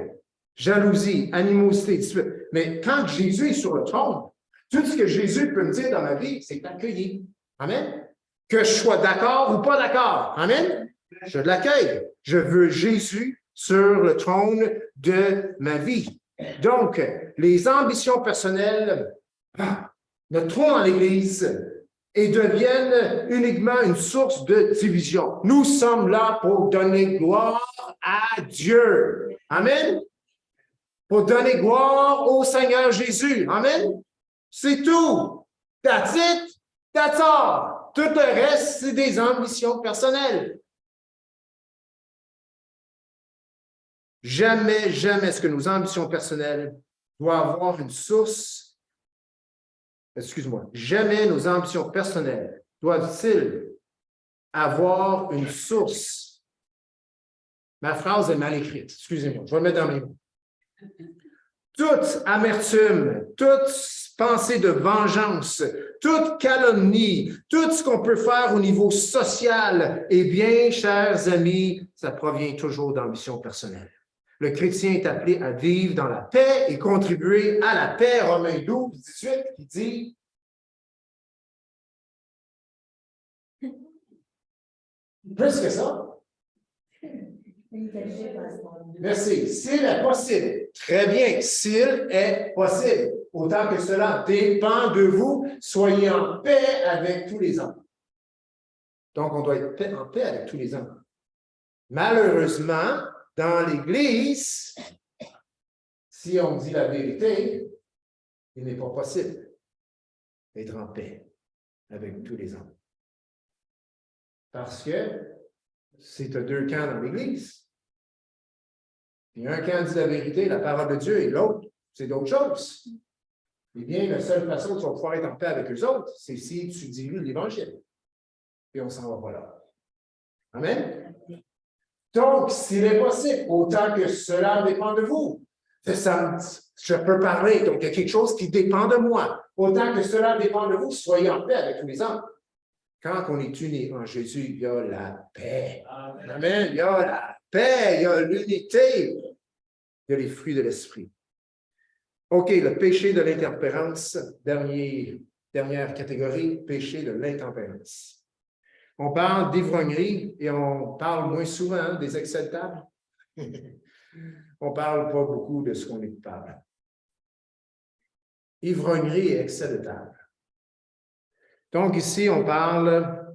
jalousie, animosité, tout de suite. Mais quand Jésus est sur le trône, tout ce que Jésus peut me dire dans ma vie, c'est accueilli. Amen? Que je sois d'accord ou pas d'accord. Amen? Je l'accueille. Je veux Jésus sur le trône de ma vie. Donc, les ambitions personnelles ne trouvent dans l'Église et deviennent uniquement une source de division. Nous sommes là pour donner gloire à Dieu. Amen? Pour donner gloire au Seigneur Jésus. Amen? C'est tout. That's it. That's all. Tout le reste, c'est des ambitions personnelles. Jamais, jamais est-ce que nos ambitions personnelles doivent avoir une source. Excuse-moi. Jamais nos ambitions personnelles doivent-ils avoir une source. Ma phrase est mal écrite. Excusez-moi. Je vais le mettre dans mes mots. Toute amertume, toute pensée de vengeance, toute calomnie, tout ce qu'on peut faire au niveau social, eh bien, chers amis, ça provient toujours d'ambition personnelle. Le chrétien est appelé à vivre dans la paix et contribuer à la paix. Romains 12, 18, qui dit plus que ça. Merci. S'il est possible. Très bien. S'il est possible. Autant que cela dépend de vous, soyez en paix avec tous les hommes. Donc, on doit être en paix avec tous les hommes. Malheureusement, dans l'Église, si on dit la vérité, il n'est pas possible d'être en paix avec tous les hommes. Parce que c'est deux camps dans l'Église. Puis un camp dit la vérité, la parole de Dieu, et l'autre, c'est d'autres choses. Eh bien, la seule façon que tu vas pouvoir être en paix avec eux autres, c'est si tu dilues l'Évangile. Et on s'en va pas là. Amen? Donc, s'il est possible, autant que cela dépend de vous, je peux parler, donc il y a quelque chose qui dépend de moi. Autant que cela dépend de vous, soyez en paix avec tous les hommes. Quand on est unis en Jésus, il y a la paix. Amen. Il y a la paix, il y a l'unité. Il y a les fruits de l'esprit. OK, le péché de l'intempérance, dernière catégorie, péché de l'intempérance. On parle d'ivrognerie et on parle moins souvent des excès de table. On ne parle pas beaucoup de ce qu'on est capable. Ivrognerie et excès de table. Donc, ici, on parle,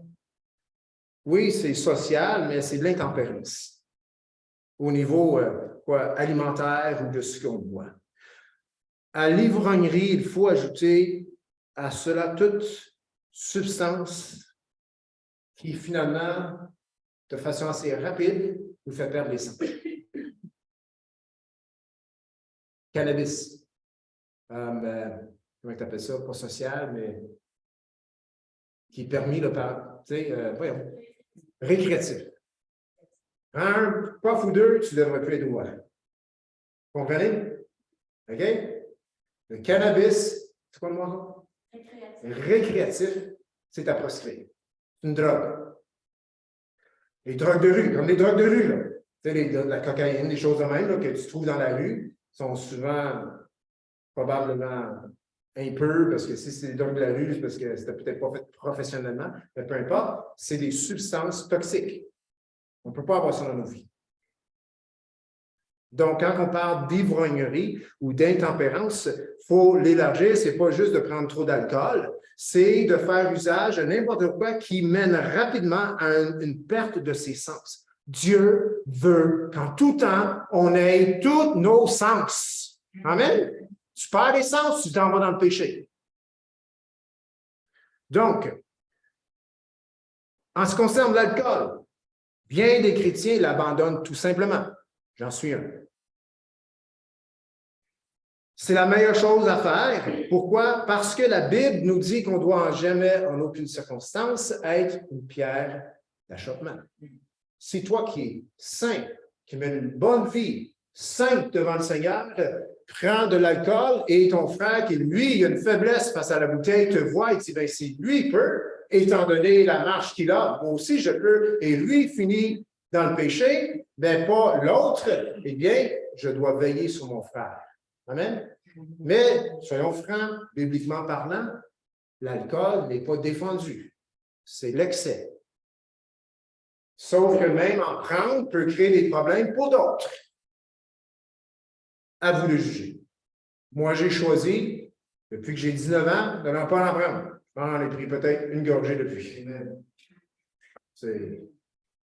oui, c'est social, mais c'est de l'intempérance au niveau alimentaire ou de ce qu'on boit. À l'ivrognerie, il faut ajouter à cela toute substance qui, finalement, de façon assez rapide, vous fait perdre les sens. Cannabis. Comment tu appelles ça? Pas social, mais qui est permis par, voyons, récréatif. Un puff ou deux, tu ne devrais plus être ouvert. Vous comprenez? OK? Le cannabis, c'est quoi le mot? Récréatif, c'est à proscrire. C'est une drogue. Les drogues de rue, comme les drogues de rue, là. Tu sais, la cocaïne, des choses de même là, que tu trouves dans la rue, sont souvent, probablement, un peu, parce que si c'est des drogues de la rue, c'est parce que c'était peut-être pas fait professionnellement, mais peu importe, c'est des substances toxiques. On ne peut pas avoir ça dans nos vies. Donc, quand on parle d'ivrognerie ou d'intempérance, il faut l'élargir. Ce n'est pas juste de prendre trop d'alcool, c'est de faire usage de n'importe quoi qui mène rapidement à une perte de ses sens. Dieu veut qu'en tout temps, on ait tous nos sens. Amen? Tu perds les sens, tu t'en vas dans le péché. Donc, en ce qui concerne l'alcool, bien des chrétiens l'abandonnent tout simplement. J'en suis un. C'est la meilleure chose à faire. Pourquoi? Parce que la Bible nous dit qu'on doit jamais, en aucune circonstance, être une pierre d'achoppement. C'est toi qui es saint, qui mène une bonne vie, sainte devant le Seigneur, prends de l'alcool et ton frère qui, lui, il a une faiblesse face à la bouteille, te voit et dit, bien, si lui peut, étant donné la marche qu'il a, moi aussi je peux, et lui finit dans le péché, mais pas l'autre, eh bien, je dois veiller sur mon frère. Amen? Mais, soyons francs, bibliquement parlant, l'alcool n'est pas défendu. C'est l'excès. Sauf que même en prendre peut créer des problèmes pour d'autres. À vous de juger. Moi, j'ai choisi, depuis que j'ai 19 ans, de n'en pas en prendre. J'en ai pris peut-être une gorgée depuis.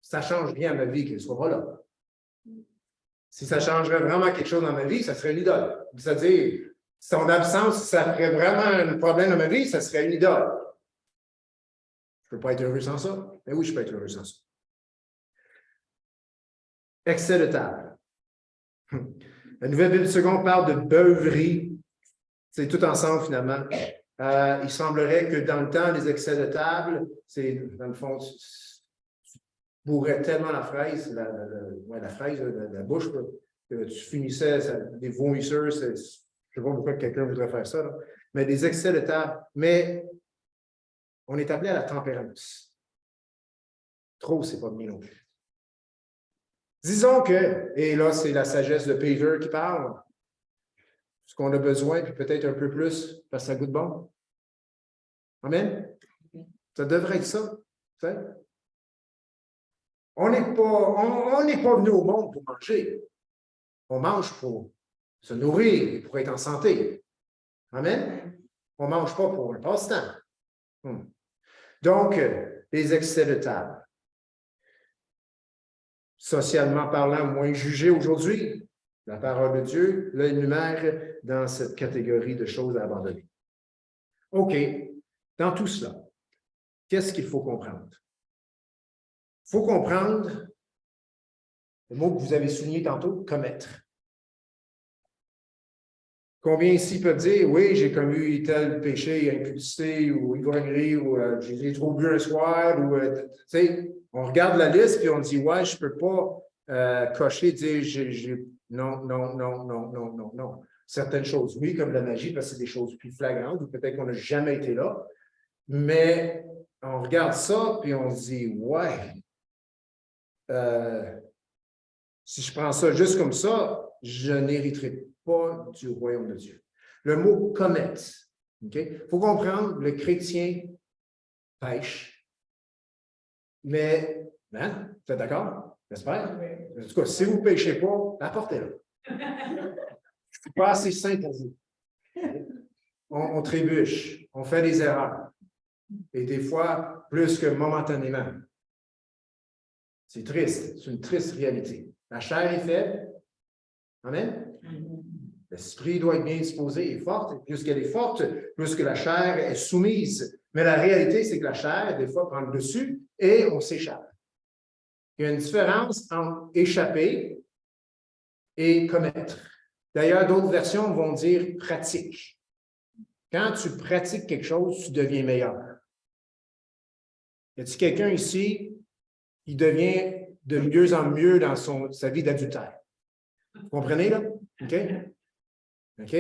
Ça change rien à ma vie qu'elle ne soit pas là. Si ça changerait vraiment quelque chose dans ma vie, ça serait une idole. C'est-à-dire, son absence, ça ferait vraiment un problème dans ma vie, ça serait une idole. Je ne peux pas être heureux sans ça. Mais oui, je peux être heureux sans ça. Excès de table. La Nouvelle Bible seconde parle de beuverie. C'est tout ensemble, finalement. Il semblerait que dans le temps, les excès de table, c'est, dans le fond, tu bourrais tellement la fraise, la bouche, que tu finissais des vomisseurs. Je ne sais pas pourquoi quelqu'un voudrait faire ça, là. Mais des excès de table. Mais on est appelé à la tempérance. Trop, c'est pas bien non plus. Disons que, et là, c'est la sagesse de Peter qui parle, ce qu'on a besoin, puis peut-être un peu plus, parce que ça goûte bon. Amen? Ça devrait être ça. Tu sais? On n'est pas venu au monde pour manger. On mange pour se nourrir et pour être en santé. Amen? On ne mange pas pour un passe-temps. Donc, les excès de table. Socialement parlant, moins jugé aujourd'hui, la parole de Dieu l'énumère dans cette catégorie de choses à abandonner. OK. Dans tout cela, qu'est-ce qu'il faut comprendre? Il faut comprendre le mot que vous avez souligné tantôt, commettre. Combien ici peuvent dire, oui, j'ai commis tel péché, impudicité ou ivrognerie, ou j'ai trop bu un soir, ou, tu sais, on regarde la liste puis on dit, ouais, je ne peux pas cocher, dire, non. Certaines choses, oui, comme la magie, parce que c'est des choses plus flagrantes, ou peut-être qu'on n'a jamais été là, mais on regarde ça puis on se dit, ouais, si je prends ça juste comme ça, je n'hériterai pas du royaume de Dieu. Le mot commettre, OK? Il faut comprendre, le chrétien pêche, mais, hein? Vous êtes d'accord? J'espère. En tout cas, si vous ne péchez pas, apportez-le. Je ne suis pas assez saint pour vous. On trébuche, on fait des erreurs. Et des fois, plus que momentanément. C'est triste, c'est une triste réalité. La chair est faible. Amen? L'esprit doit être bien disposé et forte. Et plus qu'elle est forte, plus que la chair est soumise. Mais la réalité, c'est que la chair, des fois, prend le dessus et on s'échappe. Il y a une différence entre échapper et commettre. D'ailleurs, d'autres versions vont dire pratique. Quand tu pratiques quelque chose, tu deviens meilleur. Y a-t-il quelqu'un ici qui devient de mieux en mieux dans sa vie d'adultère? Vous comprenez, là? OK? OK?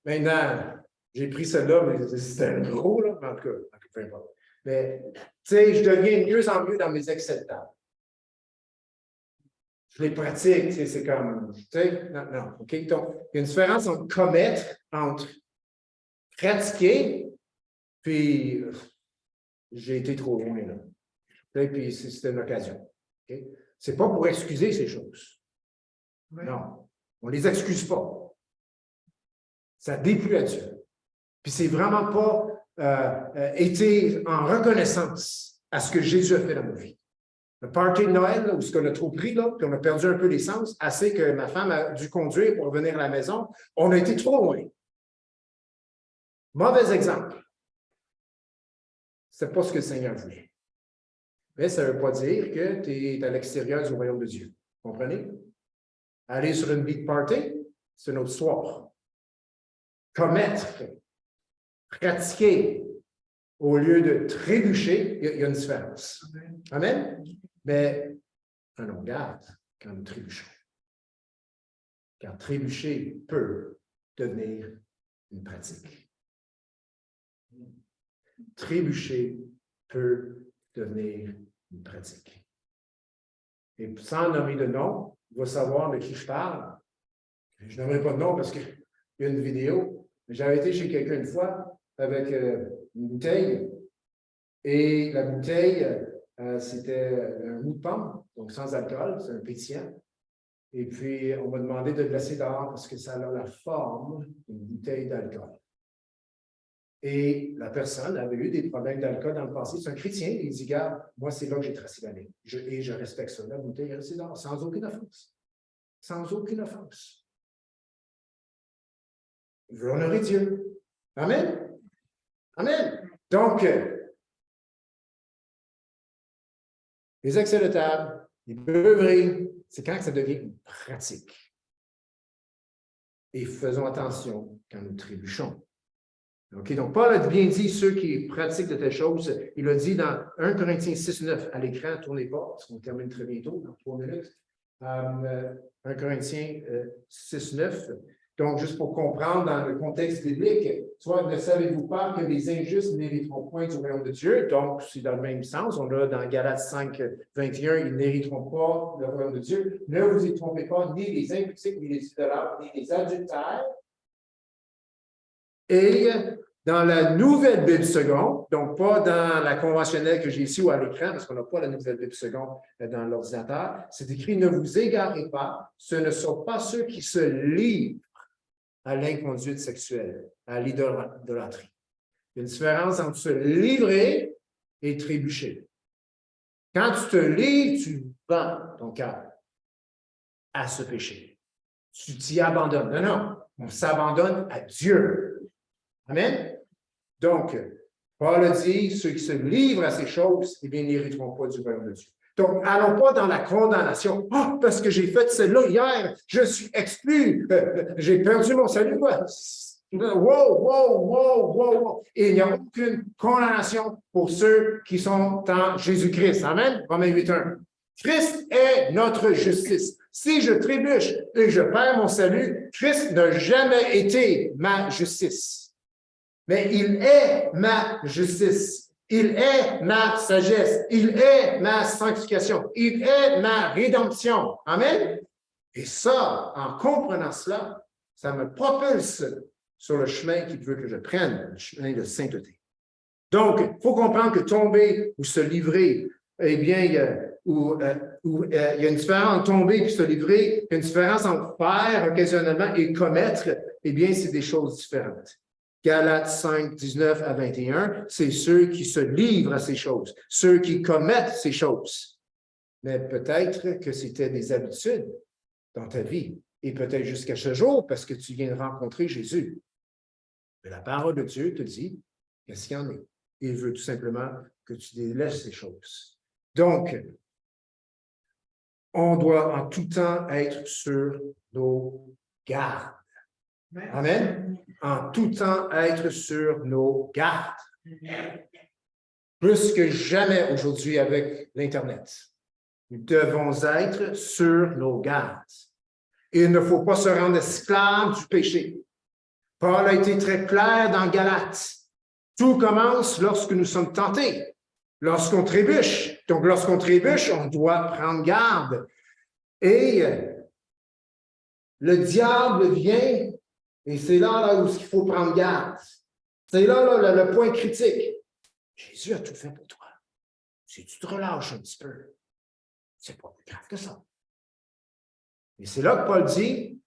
Maintenant, j'ai pris celle-là, mais c'était un gros, là, mais en tout cas, peu importe. Mais, tu sais, je deviens de mieux en mieux dans mes excès de table. Je les pratique, tu sais, c'est comme, tu sais, non, OK? Donc, il y a une différence entre commettre, entre pratiquer, puis j'ai été trop loin, là. Puis c'était une occasion. Okay? Ce n'est pas pour excuser ces choses. Oui. Non. On ne les excuse pas. Ça déplut à Dieu. Puis c'est vraiment pas été en reconnaissance à ce que Jésus a fait dans nos vies. Le party de Noël, là, où on a trop pris, là, puis on a perdu un peu l'essence, assez que ma femme a dû conduire pour revenir à la maison, on a été trop loin. Mauvais exemple. Ce n'est pas ce que le Seigneur voulait. Mais ça ne veut pas dire que tu es à l'extérieur du royaume de Dieu. Vous comprenez? Aller sur une big party, c'est une autre histoire. Commettre, pratiquer, au lieu de trébucher, il y a une différence. Amen? Mais prenons garde quand nous trébuchons. Car trébucher peut devenir une pratique. Trébucher peut devenir une pratique. Et sans nommer de nom, il va savoir de qui je parle. Je n'aimerais pas de nom parce qu'il y a une vidéo. J'avais été chez quelqu'un une fois avec une bouteille. Et la bouteille, c'était un mou de pomme, donc sans alcool, c'est un pétillant. Et puis, on m'a demandé de le laisser dehors parce que ça a la forme d'une bouteille d'alcool. Et la personne avait eu des problèmes d'alcool dans le passé. C'est un chrétien. Il dit, regarde, moi, c'est là que j'ai tracé la ligne. Et je respecte ça. La bouteille est restée dehors, sans aucune offense. Sans aucune offense. Il veut honorer Dieu. Amen? Amen. Donc, les excès de table, les beuveries, c'est quand ça devient une pratique. Et faisons attention quand nous trébuchons. OK, donc Paul a bien dit ceux qui pratiquent de telles choses. Il a dit dans 1 Corinthiens 6,9 à l'écran, tournez pas, parce qu'on termine très bientôt, dans 3 minutes. 1 Corinthiens 6,9. Donc, juste pour comprendre dans le contexte biblique, soit ne savez-vous pas que les injustes n'hériteront point du royaume de Dieu? Donc, c'est dans le même sens. On a dans Galates 5, 21, ils n'hériteront pas le royaume de Dieu. Ne vous y trompez pas, ni les impudiques, ni les idolâtres, ni les adultères. Et dans la nouvelle Bible seconde, donc pas dans la conventionnelle que j'ai ici ou à l'écran, parce qu'on n'a pas la nouvelle Bible seconde dans l'ordinateur, c'est écrit « Ne vous égarez pas, ce ne sont pas ceux qui se livrent à l'inconduite sexuelle, à l'idolâtrie. » Il y a une différence entre se livrer et trébucher. Quand tu te livres, tu vends ton cœur à ce péché. Tu t'y abandonnes. Non, non, on s'abandonne à Dieu. Amen? Donc, Paul a dit, ceux qui se livrent à ces choses, eh bien, n'hériteront pas du royaume de Dieu. Donc, allons pas dans la condamnation. Oh, parce que j'ai fait celle-là hier, je suis exclu, j'ai perdu mon salut. Wow. Et il n'y a aucune condamnation pour ceux qui sont en Jésus-Christ. Amen? Romains 8:1. Christ est notre justice. Si je trébuche et je perds mon salut, Christ n'a jamais été ma justice. Mais il est ma justice. Il est ma sagesse. Il est ma sanctification. Il est ma rédemption. Amen? Et ça, en comprenant cela, ça me propulse sur le chemin qu'il veut que je prenne, le chemin de sainteté. Donc, il faut comprendre que tomber ou se livrer, eh bien, il y a une différence entre tomber et se livrer, il y a une différence entre faire occasionnellement et commettre, eh bien, c'est des choses différentes. Galates 5, 19 à 21, c'est ceux qui se livrent à ces choses, ceux qui commettent ces choses. Mais peut-être que c'était des habitudes dans ta vie, et peut-être jusqu'à ce jour, parce que tu viens de rencontrer Jésus. Mais la parole de Dieu te dit qu'est-ce qu'il y en a. Il veut tout simplement que tu délaisses ces choses. Donc, on doit en tout temps être sur nos gardes. Amen. En tout temps, être sur nos gardes. Plus que jamais aujourd'hui avec l'Internet. Nous devons être sur nos gardes. Il ne faut pas se rendre esclave du péché. Paul a été très clair dans Galates. Tout commence lorsque nous sommes tentés, lorsqu'on trébuche. Donc, lorsqu'on trébuche, on doit prendre garde. Et le diable vient. Et c'est là où il faut prendre garde. C'est là le point critique. Jésus a tout fait pour toi. Si tu te relâches un petit peu, c'est pas plus grave que ça. Et c'est là que Paul dit,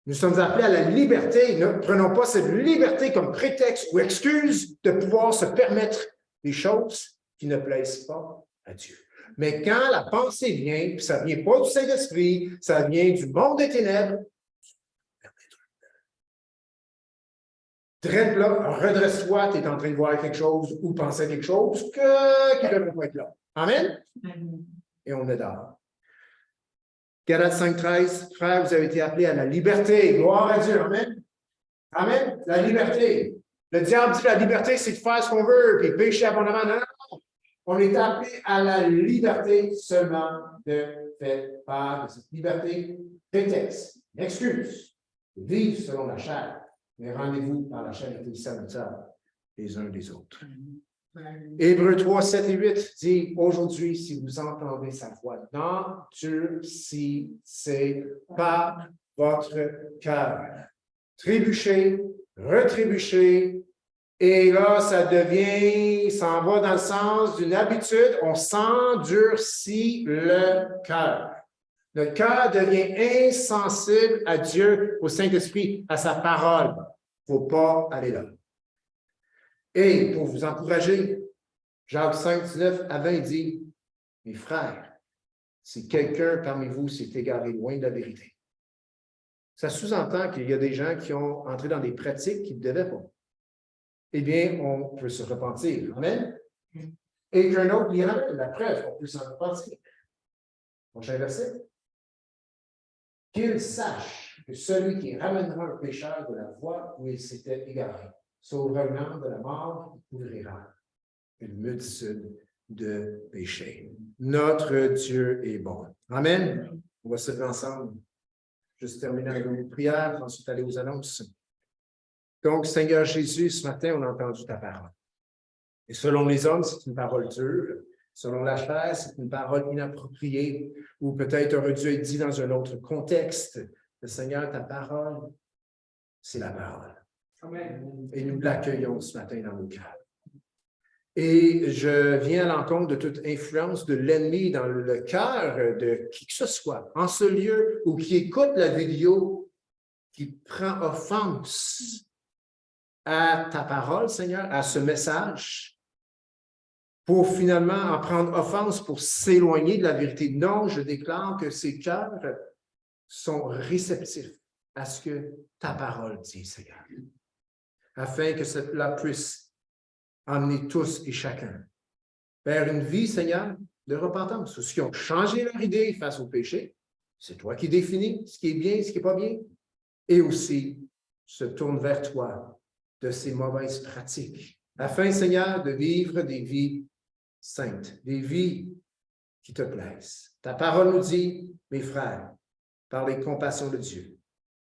Nous sommes appelés à la liberté. Ne prenons pas cette liberté comme prétexte ou excuse de pouvoir se permettre des choses qui ne plaisent pas à Dieu. Mais quand la pensée vient, puis ça ne vient pas du Saint-Esprit, ça vient du monde des ténèbres, drette là, redresse-toi, tu es en train de voir quelque chose ou penser à quelque chose qui ne devrait pas être là. Amen? Et on est dehors. Galates 5,13, frères, vous avez été appelés à la liberté. Gloire à Dieu. Amen. Amen. La liberté. Le diable dit que la liberté, c'est de faire ce qu'on veut, puis pécher abondamment. Non, non, non. On est appelés à la liberté seulement de faites part de cette liberté prétexte, une excuse, de vivre selon la chair. Mais rendez-vous par la charité salutaire les uns des autres. Hébreux 3, 7 et 8 dit, aujourd'hui, si vous entendez sa voix, n'endurcissez pas votre cœur. Trébuchez, retrébuchez, et là, ça va dans le sens d'une habitude, on s'endurcit le cœur. Notre cœur devient insensible à Dieu, au Saint-Esprit, à sa parole. Il ne faut pas aller là. Et pour vous encourager, Jacques 5, 19 à 20 dit, mes frères, si quelqu'un parmi vous s'est égaré loin de la vérité, ça sous-entend qu'il y a des gens qui ont entré dans des pratiques qu'ils ne devaient pas. Eh bien, on peut se repentir. Amen? Et qu'un autre lui ramène la preuve, on peut s'en repentir. Prochain verset. Qu'il sache que celui qui ramènera un pécheur de la voie où il s'était égaré sauvera l'âme de la mort et couvrira une multitude de péchés. Notre Dieu est bon. Amen. On va se lever ensemble. Juste terminer avec une prière, ensuite aller aux annonces. Donc, Seigneur Jésus, ce matin, on a entendu ta parole. Et selon les hommes, c'est une parole dure. Selon la chair, c'est une parole inappropriée ou peut-être aurait dû être dit dans un autre contexte. Le Seigneur, ta parole, c'est la parole. Amen. Et nous l'accueillons ce matin dans nos cœurs. Et je viens à l'encontre de toute influence de l'ennemi dans le cœur de qui que ce soit, en ce lieu, ou qui écoute la vidéo, qui prend offense à ta parole, Seigneur, à ce message, pour finalement en prendre offense, pour s'éloigner de la vérité. Non, je déclare que ces cœurs sont réceptifs à ce que ta parole dit, Seigneur, afin que cela puisse emmener tous et chacun vers une vie, Seigneur, de repentance. Ceux qui ont changé leur idée face au péché, c'est toi qui définis ce qui est bien, ce qui n'est pas bien, et aussi se tournent vers toi de ces mauvaises pratiques, afin, Seigneur, de vivre des vies saintes, des vies qui te plaisent. Ta parole nous dit, mes frères, par les compassions de Dieu,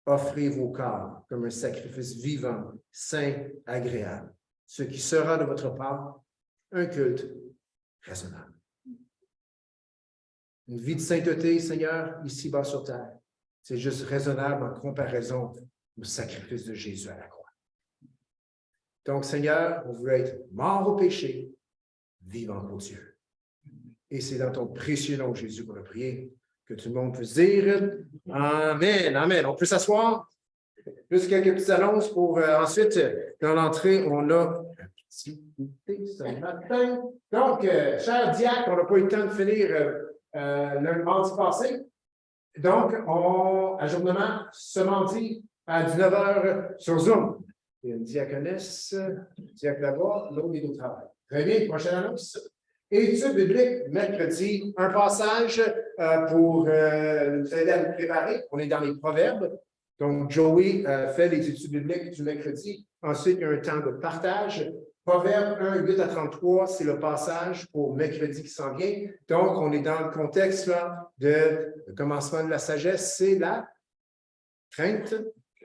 offrez vos corps comme un sacrifice vivant, saint, agréable, ce qui sera de votre part un culte raisonnable. Une vie de sainteté, Seigneur, ici-bas sur terre, c'est juste raisonnable en comparaison au sacrifice de Jésus à la croix. Donc, Seigneur, on veut être mort au péché, vivant pour Dieu. Et c'est dans ton précieux nom, Jésus, qu'on a prié, que tout le monde puisse dire Amen, Amen. On peut s'asseoir. Juste quelques petites annonces pour ensuite, dans l'entrée, on a un petit goûter ce matin. Donc, cher diacre, on n'a pas eu le temps de finir le mardi passé. Donc, ajournement ce mardi à 19h sur Zoom. Il y a une diaconesse, diacre là-bas, l'autre est au travail. Très bien, prochaine annonce. Études bibliques, mercredi, un passage pour nous aider à nous préparer. On est dans les Proverbes. Donc, Joey fait les études bibliques du mercredi. Ensuite, il y a un temps de partage. Proverbe 1, 8 à 33, c'est le passage pour mercredi qui s'en vient. Donc, on est dans le contexte là, de le commencement de la sagesse, c'est la crainte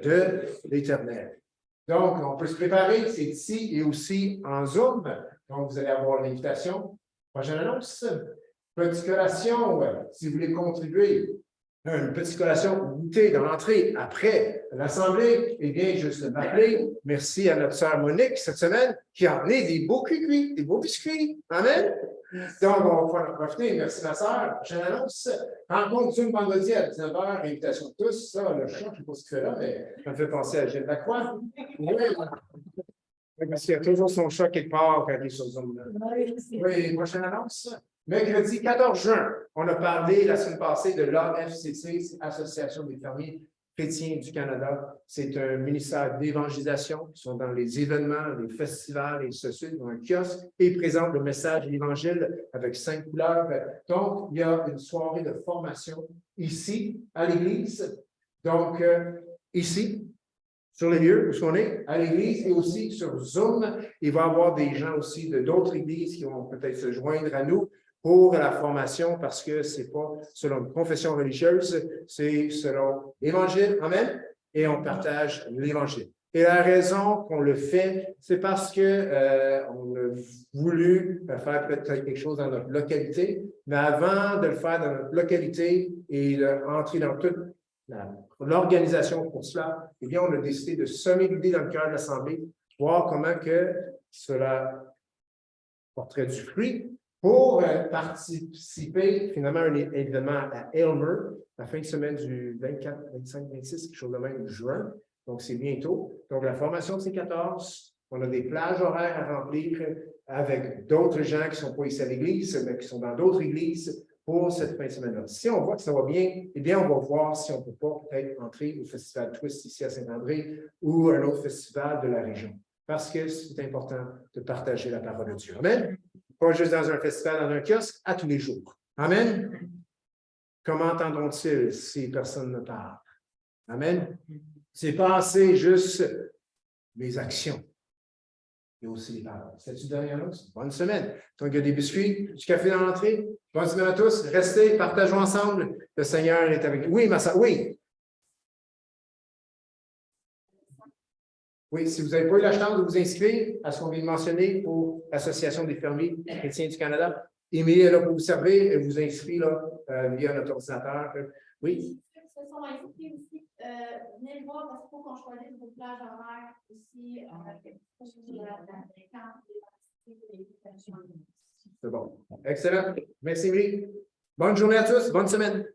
de l'Éternel. Donc, on peut se préparer, c'est ici et aussi en Zoom. Donc, vous allez avoir l'invitation. Prochaine annonce. Petite collation, si vous voulez contribuer une petite collation goûtée dans l'entrée après l'Assemblée, eh bien, juste m'appeler. Merci à notre sœur Monique cette semaine qui a amené des beaux cucuis, des beaux biscuits. Amen. Donc, on va pouvoir en profiter. Merci, ma sœur. Prochaine annonce. Rencontre Zoom vendredi à 19h. Invitation de tous. Ça, le chat, je ne sais pas ce qu'il fait là, mais ça me fait penser à Gilles Lacroix. Parce qu'il y a toujours son chat quelque part quand il est sur Zoom. Oui, prochaine annonce. Mercredi 14 juin, on a parlé la semaine passée de l'AFCC, Association des fermiers chrétiens du Canada. C'est un ministère d'évangélisation. Ils sont dans les événements, les festivals et ceci, dans un kiosque, et ils présentent le message de l'Évangile avec 5 couleurs. Donc, il y a une soirée de formation ici, à l'Église. Donc, ici, sur les lieux où on est, à l'Église et aussi sur Zoom. Il va y avoir des gens aussi d'autres églises qui vont peut-être se joindre à nous pour la formation parce que ce n'est pas selon une confession religieuse, c'est selon l'Évangile. Amen. Et on partage l'Évangile. Et la raison qu'on le fait, c'est parce que on a voulu faire peut-être quelque chose dans notre localité, mais avant de le faire dans notre localité et d'entrer dans toute l'organisation pour cela, eh bien, on a décidé de semer l'idée dans le cœur de l'Assemblée, voir comment que cela porterait du fruit pour participer finalement à un événement à Aylmer, la fin de semaine du 24, 25, 26, quelque chose de même, juin. Donc, c'est bientôt. Donc, la formation, c'est 14. On a des plages horaires à remplir avec d'autres gens qui ne sont pas ici à l'Église, mais qui sont dans d'autres églises pour cette fin de semaine-là. Si on voit que ça va bien, eh bien, on va voir si on ne peut pas peut-être entrer au Festival Twist ici à Saint-André ou un autre festival de la région. Parce que c'est important de partager la parole de Dieu. Amen. Pas juste dans un festival, dans un kiosque, à tous les jours. Amen. Comment entendront-ils si personne ne parle? Amen. C'est pas assez juste mes actions. Il y a aussi les paroles. C'est-tu derrière nous? Bonne semaine. Donc, il y a des biscuits, du café dans l'entrée. Bonne semaine à tous. Restez, partageons ensemble. Le Seigneur est avec nous. Oui, Massa, oui. Oui, si vous n'avez pas eu la chance de vous inscrire à ce qu'on vient de mentionner pour l'Association des fermiers chrétiens du Canada, Émilie est là pour vous servir et vous inscrire là, via notre ordinateur. Oui. Ceux qui se sont inscrits aussi, venez le voir parce qu'il faut qu'on choisisse vos plages horaires aussi. C'est bon. Excellent. Merci, Émilie. Bonne journée à tous. Bonne semaine.